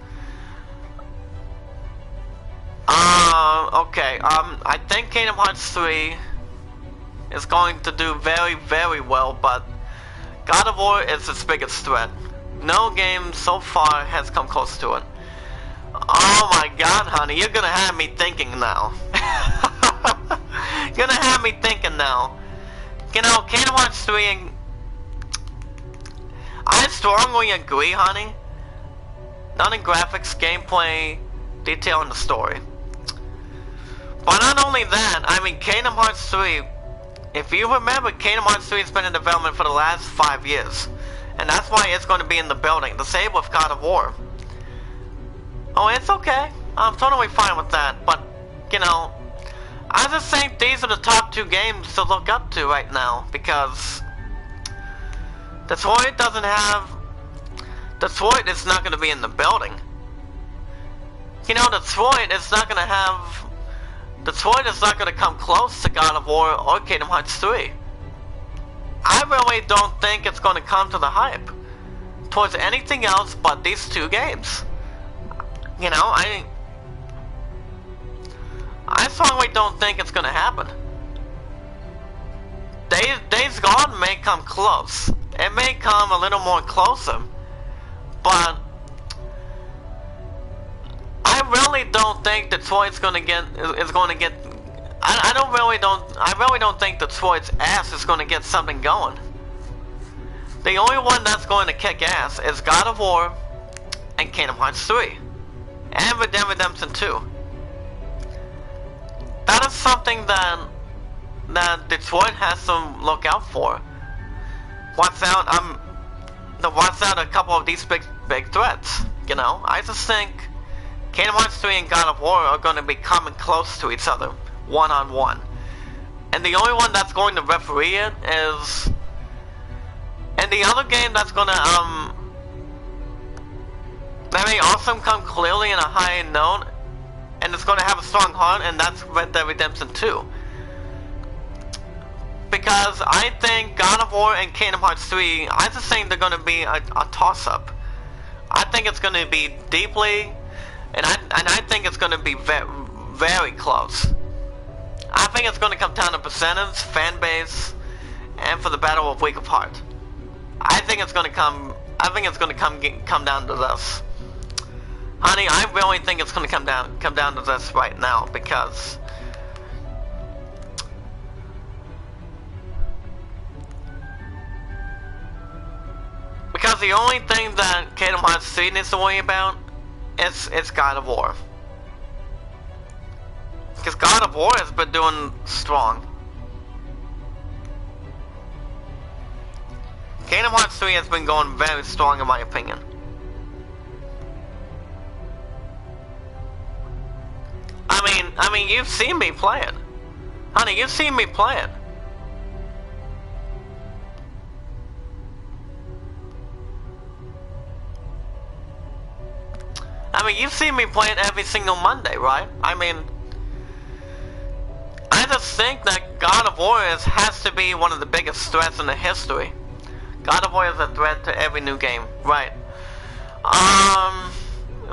A: Okay, I think Kingdom Hearts 3 is going to do very, very well, but God of War is its biggest threat. No game so far has come close to it. Oh my god, honey, you're gonna have me thinking now. You're gonna have me thinking now. You know, Kingdom Hearts 3, I strongly agree, honey. Not in graphics, gameplay, detail, and the story. But not only that, I mean, Kingdom Hearts 3, if you remember, Kingdom Hearts 3 has been in development for the last 5 years. And that's why it's going to be in the building. The same with God of War. Oh, it's okay. I'm totally fine with that. But, you know, I just think these are the top 2 games to look up to right now. Because Detroit doesn't have... Detroit is not going to be in the building. You know, Detroit is not going to have... Detroit is not going to come close to God of War or Kingdom Hearts 3. I really don't think it's going to come to the hype towards anything else but these 2 games. You know, I strongly don't think it's going to happen. Days Gone may come close. It may come a little more closer, but I really don't think Detroit's going to get I really don't think Detroit's ass is going to get something going. The only one that's going to kick ass is God of War and Kingdom Hearts 3 and Red Dead Redemption 2. That is something that Detroit has to look out for. Watch out a couple of these big threats. You know, I just think Kingdom Hearts 3 and God of War are going to be coming close to each other, one-on-one. And the only one that's going to referee it is... And the other game that's going to, that may also come clearly in a high note, and it's going to have a strong heart, and that's Red Dead Redemption 2. Because I think God of War and Kingdom Hearts 3, I just think they're going to be a toss-up. I think it's going to be deeply... And I think it's going to be very, very close. I think it's going to come down to percentage, fan base, and for the Battle of Week of Heart. I think it's going to come down to this. Honey, I really think it's going to come down to this right now because the only thing that Kingdom Hearts 3 needs to worry about it's God of War. Because God of War has been doing strong. Kingdom Hearts 3 has been going very strong in my opinion. I mean, you've seen me play it. Honey, you've seen me play it. I mean, you've seen me play it every single Monday, right? I mean, I just think that God of War has to be one of the biggest threats in the history. God of War is a threat to every new game, right?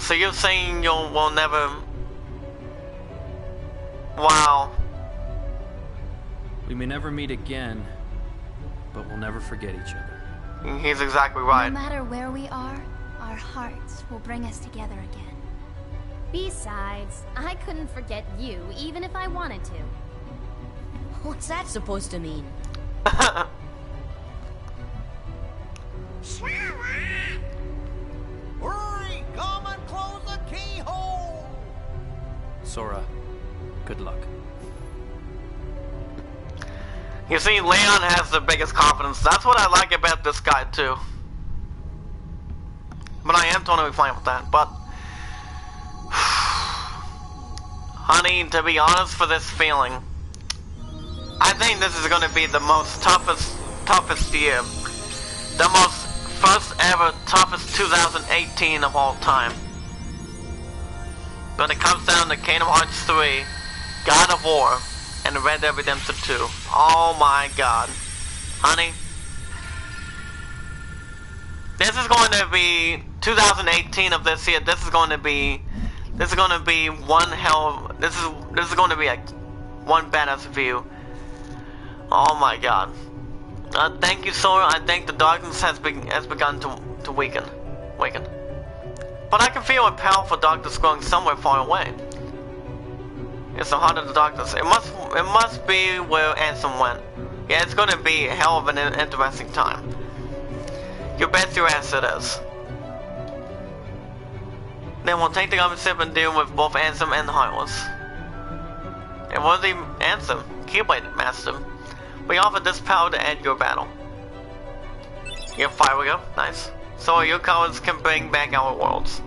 A: So you're saying will never... Wow.
C: We may never meet again, but we'll never forget each other.
A: He's exactly right.
D: No matter where we are, our hearts will bring us together again.
E: Besides, I couldn't forget you, even if I wanted to.
F: What's that supposed to mean?
B: Hurry! Come and close the keyhole!
C: Sora, good luck.
A: You see, Leon has the biggest confidence. That's what I like about this guy, too. But I am totally fine with that, but... Honey, to be honest, for this feeling, I think this is going to be the most toughest year the most first ever toughest 2018 of all time. When it comes down to Kingdom Hearts 3, God of War, and Red Dead Redemption 2. Oh my god. Honey, this is going to be 2018 of this year. This is going to be one hell. This is going to be like one badass view. Oh my god. Thank you, Sora. I think the darkness has begun to weaken. But I can feel a powerful darkness growing somewhere far away. It's the heart of the darkness. It must be where Ansem went. Yeah, it's gonna be a hell of an interesting time. You bet your ass it is. Then we'll take the government and deal with both Ansem and the Heartless. And what is the Ansem? Keyblade Master. We offer this power to end your battle. Yeah, fire we go. Nice. So your colors can bring back our worlds.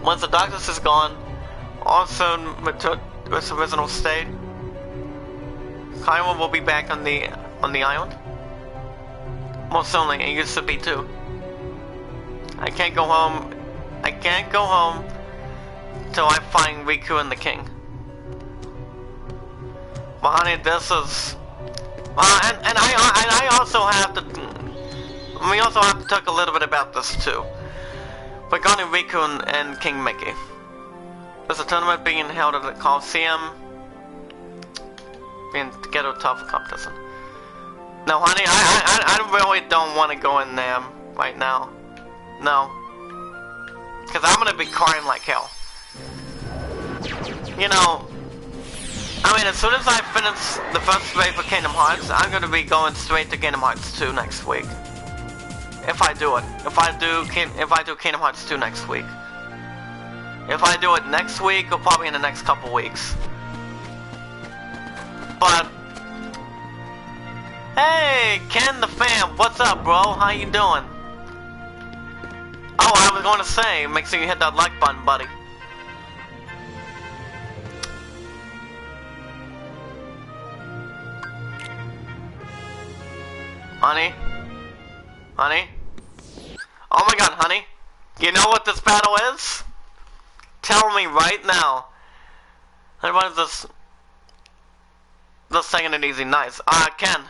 A: Once the darkness is gone, also return to its original state, Kaiwa will be back on the island. Most certainly, it used to be too. I can't go home till I find Riku and the king. But honey, this is and I also have to. We also have to talk a little bit about this too. Regarding Riku and King Mickey. There's a tournament being held at the Coliseum. Being together tough competition. No, honey, I really don't want to go in there right now. No. Because I'm going to be crying like hell. You know, I mean, as soon as I finish the first raid for Kingdom Hearts, I'm going to be going straight to Kingdom Hearts 2 next week. If I do it. If I do Kingdom Hearts 2 next week. If I do it next week, or probably in the next couple weeks. But hey, Ken the fam, what's up, bro? How you doing? Oh, I was going to say, make sure you hit that like button, buddy. Honey? Honey? Oh my god, honey. You know what this battle is? Tell me right now. What is this? Just taking it easy, nice. Ken,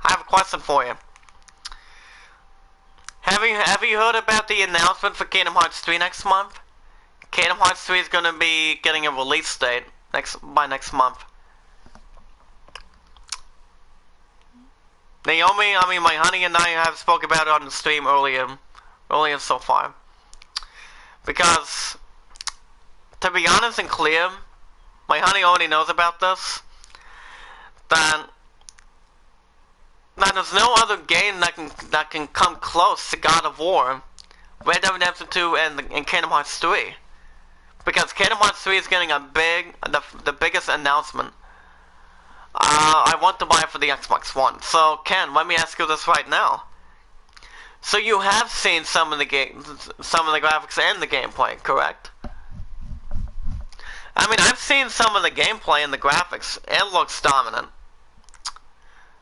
A: I have a question for you. Have you heard about the announcement for Kingdom Hearts 3 next month? Kingdom Hearts 3 is going to be getting a release date by next month. Naomi, I mean my honey and I have spoke about it on the stream earlier so far. Because, to be honest and clear, my honey already knows about this. That there's no other game that can come close to God of War, Red Dead Redemption 2, and Kingdom Hearts 3. Because Kingdom Hearts 3 is getting the biggest announcement. I want to buy it for the Xbox One. So Ken, let me ask you this right now. So you have seen some of the graphics and the gameplay, correct? I mean, I've seen some of the gameplay and the graphics. It looks dominant.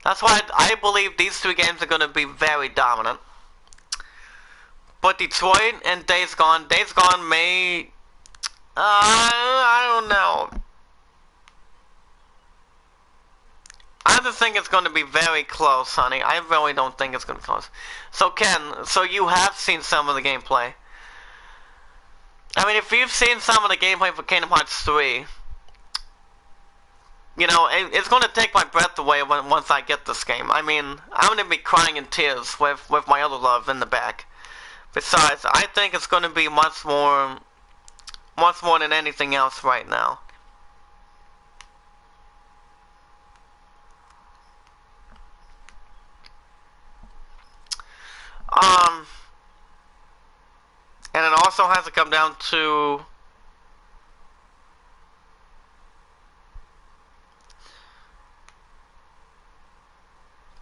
A: That's why I believe these three games are going to be very dominant. But Detroit and Days Gone may... I don't know. I just think it's going to be very close, honey. I really don't think it's going to be close. So Ken, so you have seen some of the gameplay. I mean, if you've seen some of the gameplay for Kingdom Hearts 3, you know, it's going to take my breath away once I get this game. I mean, I'm going to be crying in tears with my other love in the back. Besides, I think it's going to be much more than anything else right now. And it also has to come down to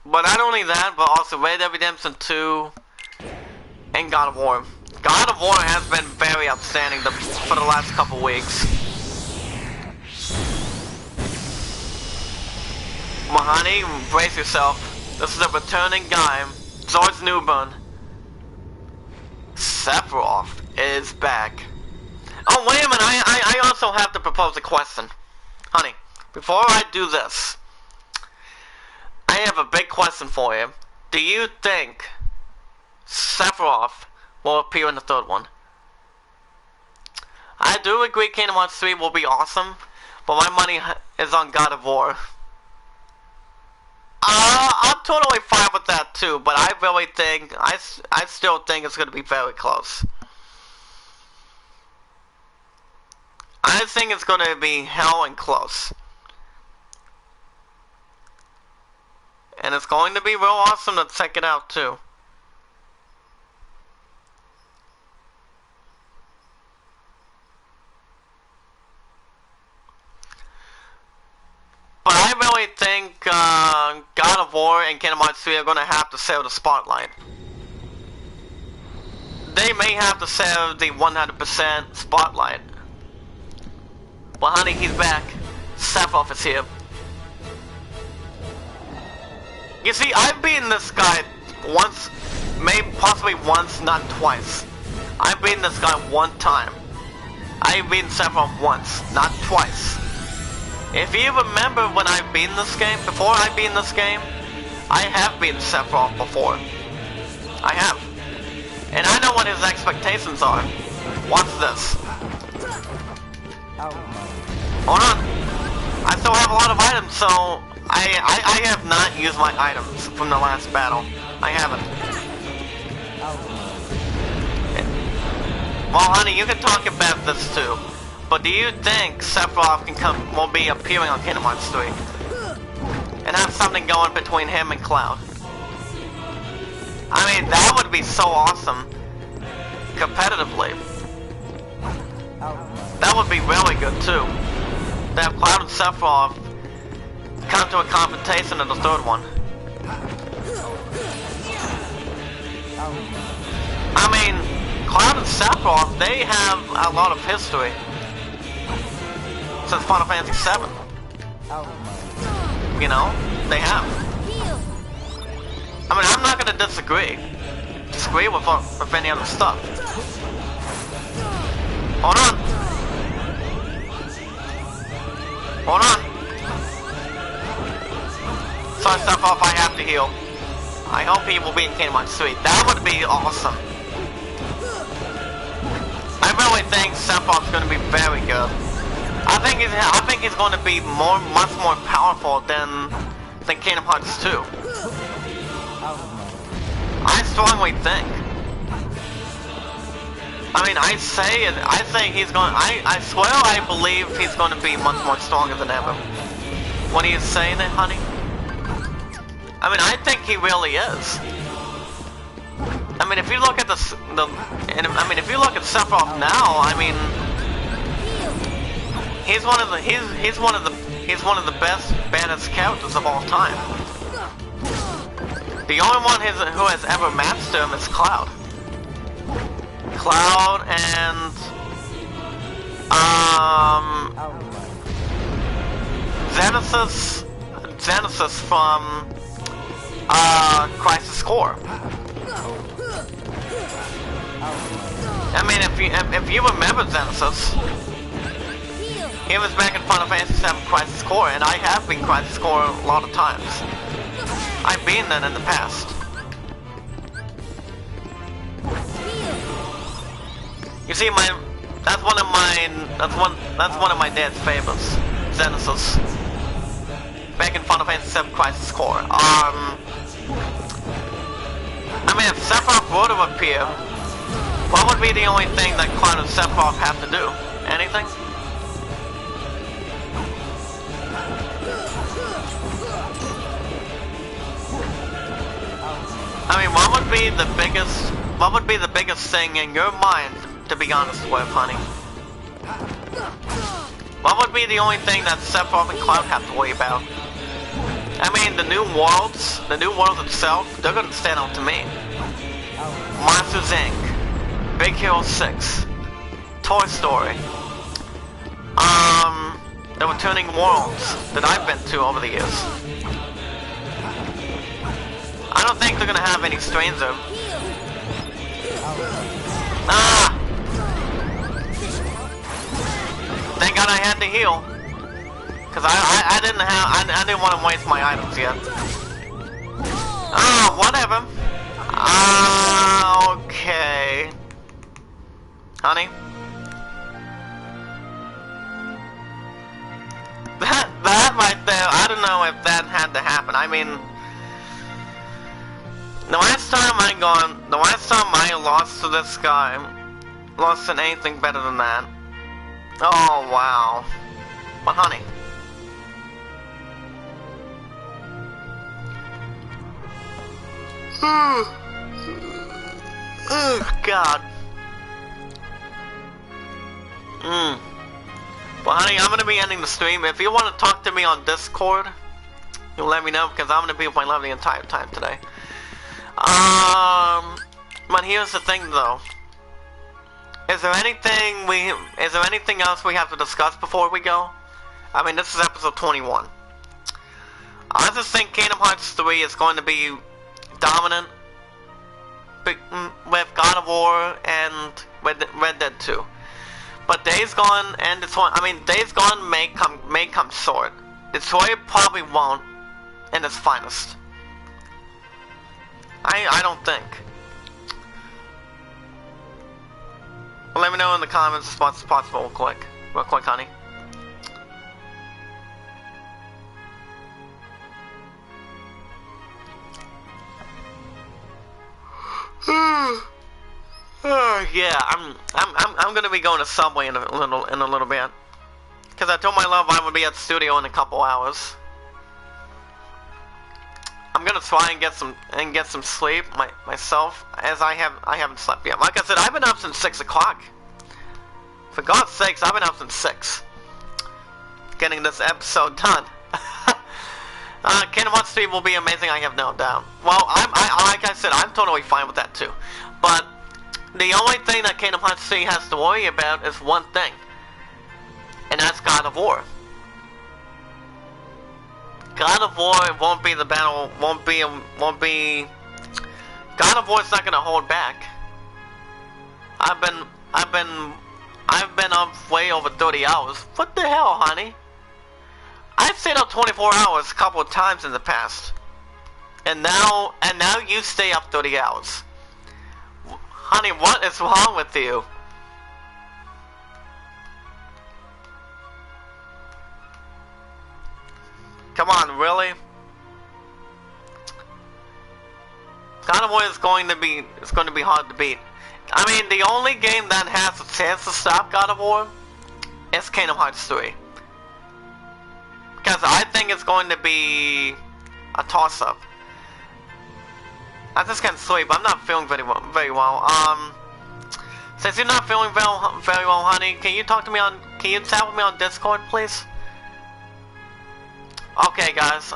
A: but not only that, but also Red Dead Redemption 2 and God of War. God of War has been very outstanding for the last couple weeks. Mahani, brace yourself. This is a returning guy Zor's Newburn. Sephiroth is back. Oh, wait a minute, I also have to propose a question. Honey, before I do this, I have a big question for you. Do you think Sephiroth will appear in the third one? I do agree Kingdom Hearts 3 will be awesome, but my money is on God of War. I'm totally fine with that too, but I really think, I still think it's going to be very close. I think it's going to be hell and close. And it's going to be real awesome to check it out too. But I really think God of War and Kingdom Hearts 3 are going to have to share the spotlight. They may have to share the 100% spotlight. Well, honey, he's back. Sephiroth is here. You see, I've beaten this guy once, maybe possibly once, not twice. I've beaten this guy one time. I've beaten Sephiroth once, not twice. If you remember when I've beaten this game, before I beaten this game, I have beaten Sephiroth before. I have. And I know what his expectations are. Watch this. Hold on. I still have a lot of items, so I have not used my items from the last battle. I haven't. Well, honey, you can talk about this too. But do you think Sephiroth will be appearing on Kingdom Hearts 3? And have something going between him and Cloud? I mean, that would be so awesome. Competitively. That would be really good too. To have Cloud and Sephiroth come to a confrontation in the third one. I mean, Cloud and Sephiroth, they have a lot of history. Since Final Fantasy VII. You know, they have. I mean, I'm not gonna disagree with any other stuff. Hold on. Hold on. Sorry, Sephiroth, I have to heal. I hope he will be in Kingdom Hearts 3. That would be awesome. I really think Sephiroth's gonna be very good. I think he's going to be much more powerful than Kingdom Hearts 2. I strongly think. I mean, I swear I believe he's going to be much more stronger than ever. What are you saying it, honey? I mean, I think he really is. I mean, if you look at if you look at Sephiroth now, I mean, he's one of the best, baddest characters of all time. The only one who has ever matched him is Cloud. Cloud and Genesis from Crisis Core. I mean, if you remember Genesis, he was back in Final Fantasy VII Crisis Core, and I have been Crisis Core a lot of times. I've been that in the past. You see, that's one of my dad's favorites, Genesis. Back in Final Fantasy VII Crisis Core. I mean, if Sephiroth were to appear, what would be the only thing that Cloud and Sephiroth have to do? Anything? I mean, what would be the biggest thing in your mind, to be honest with, honey? What would be the only thing that Sephiroth and Cloud have to worry about? I mean, the new worlds itself, they're gonna stand out to me. Monsters Inc., Big Hero 6, Toy Story, the returning worlds that I've been to over the years. I don't think they're gonna have any stranger. Ah! Thank God I had to heal. Cause I didn't want to waste my items yet. Ah, whatever. Okay. Honey? That right there, I don't know if that had to happen. I mean, the last time I lost to this guy, lost to anything better than that. Oh, wow. But honey. Oh, God. Well, honey, I'm gonna be ending the stream. If you want to talk to me on Discord, you'll let me know, because I'm gonna be with my love the entire time today. But here's the thing, though. Is there anything else we have to discuss before we go? I mean, this is episode 21. I just think Kingdom Hearts 3 is going to be dominant with God of War and Red Dead 2. But Days Gone and Days Gone may come short. Detroit probably won't in its finest. I don't think. Well, let me know in the comments as much as possible real quick, honey. Yeah, I'm gonna be going to Subway in a little bit, cause I told my love I would be at the studio in a couple hours. I'm gonna try and get some sleep myself, as I haven't slept yet. Like I said, I've been up since 6 o'clock. For God's sakes, I've been up since 6, getting this episode done. Kingdom Hearts 3 will be amazing, I have no doubt. Well, like I said, I'm totally fine with that too. But the only thing that Kingdom Hearts 3 has to worry about is one thing, and that's God of War. God of War won't be the battle. Won't be. God of War is not gonna hold back. I've been up way over 30 hours. What the hell, honey? I've stayed up 24 hours a couple of times in the past, and now you stay up 30 hours. Honey, what is wrong with you? Come on, really? God of War is going to be hard to beat. I mean, the only game that has a chance to stop God of War is Kingdom Hearts 3. Because I think it's going to be a toss-up. I just can't sleep. I'm not feeling very well. Since you're not feeling very well, honey, can you chat with me on Discord, please? Okay, guys.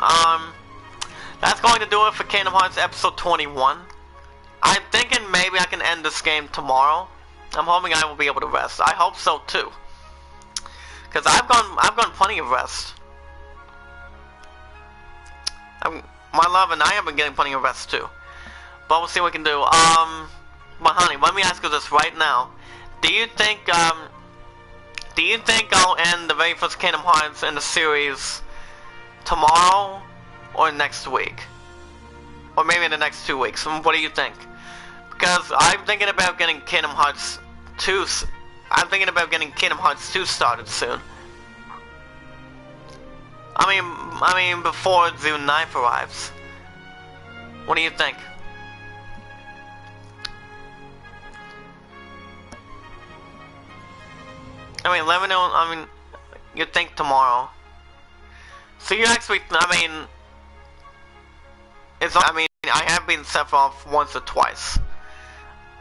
A: That's going to do it for Kingdom Hearts episode 21. I'm thinking maybe I can end this game tomorrow. I'm hoping I will be able to rest. I hope so too, because I've gone plenty of rest. My love and I have been getting plenty of rest too. But we'll see what we can do. But honey, let me ask you this right now. Do you think I'll end the very first Kingdom Hearts in the series tomorrow or next week? Or maybe in the next 2 weeks? What do you think? Because I'm thinking about getting Kingdom Hearts 2. I'm thinking about getting Kingdom Hearts 2 started soon. I mean before June 9th arrives. What do you think? I mean, let me know. I mean, you think tomorrow? So you actually, I have been Sephiroth once or twice.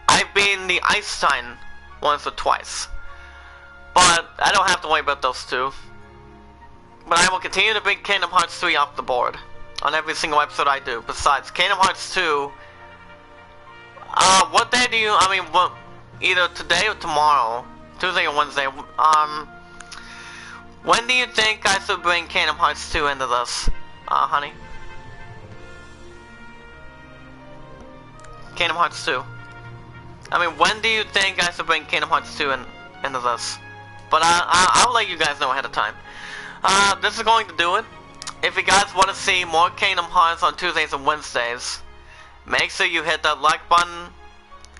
A: I've been the Einstein once or twice. But I don't have to worry about those two. But I will continue to bring Kingdom Hearts 3 off the board on every single episode I do. Besides, Kingdom Hearts 2, what day do you, either today or tomorrow, Tuesday or Wednesday, when do you think I should bring Kingdom Hearts 2 into this, honey? Kingdom Hearts 2. I mean, when do you think guys will bring Kingdom Hearts 2 into this? But I'll let you guys know ahead of time. This is going to do it. If you guys want to see more Kingdom Hearts on Tuesdays and Wednesdays, make sure you hit that like button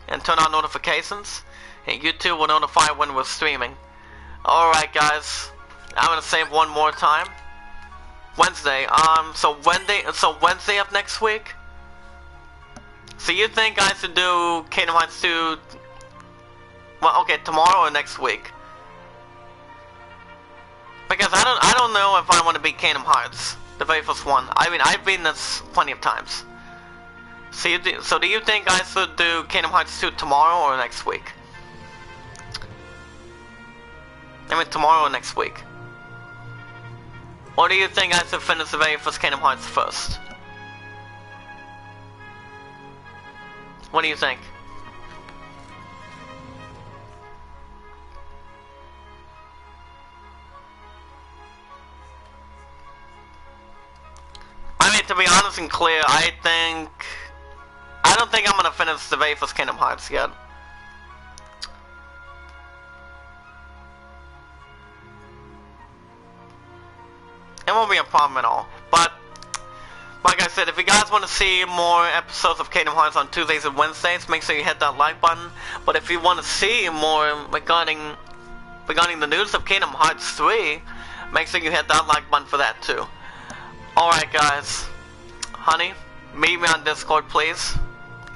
A: and turn on notifications, and YouTube will notify when we're streaming. Alright guys, I'm gonna save one more time. Wednesday, so Wednesday of next week? So you think guys should do Kingdom Hearts 2, well, okay, tomorrow or next week? Because I don't know if I want to beat Kingdom Hearts, the very first one. I mean, I've beaten this plenty of times. So do you think I should do Kingdom Hearts 2 tomorrow or next week? I mean, tomorrow or next week? Or do you think I should finish the very first Kingdom Hearts first? What do you think? I mean, to be honest and clear, I don't think I'm gonna finish the very first Kingdom Hearts yet. It won't be a problem at all. But, like I said, if you guys want to see more episodes of Kingdom Hearts on Tuesdays and Wednesdays, make sure you hit that like button. But if you want to see more regarding the news of Kingdom Hearts 3, make sure you hit that like button for that too. Alright guys, honey, meet me on Discord please,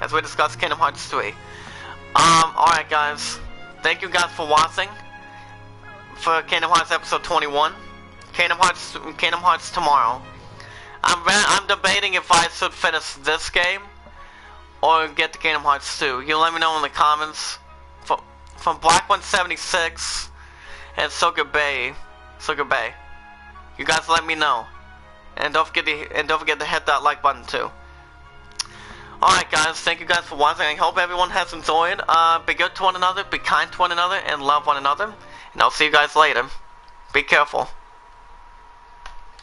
A: as we discuss Kingdom Hearts 3. Alright guys, thank you guys for watching for Kingdom Hearts episode 21. Kingdom Hearts tomorrow. I'm debating if I should finish this game or get to Kingdom Hearts 2. You let me know in the comments. From Black176 and Sugar Bay. You guys let me know. And don't forget to hit that like button too. Alright guys, thank you guys for watching. I hope everyone has enjoyed. Be good to one another, be kind to one another, and love one another. And I'll see you guys later. Be careful.